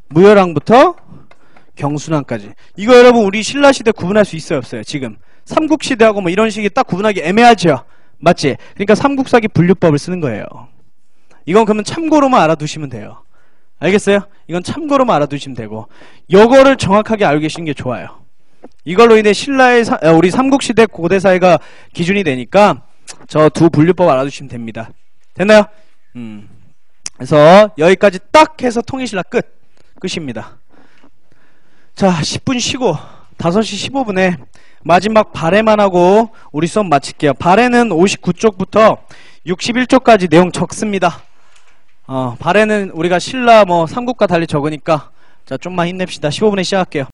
무열왕부터 경순왕까지. 이거 여러분 우리 신라시대 구분할 수 있어요 없어요? 지금 삼국시대하고 뭐 이런 식이 딱 구분하기 애매하죠? 맞지? 그러니까 삼국사기 분류법을 쓰는 거예요. 이건 그러면 참고로만 알아두시면 돼요. 알겠어요? 이건 참고로만 알아두시면 되고 요거를 정확하게 알고 계시는 게 좋아요. 이걸로 인해 신라의 우리 삼국시대 고대사회가 기준이 되니까 저 두 분류법 알아두시면 됩니다. 됐나요? 그래서 여기까지 딱 해서 통일신라 끝입니다. 자, 10분 쉬고 5시 15분에 마지막 발해만 하고 우리 수업 마칠게요. 발해는 59쪽부터 61쪽까지 내용 적습니다. 발해는 우리가 신라 뭐 삼국과 달리 적으니까 자, 좀만 힘냅시다. 15분에 시작할게요.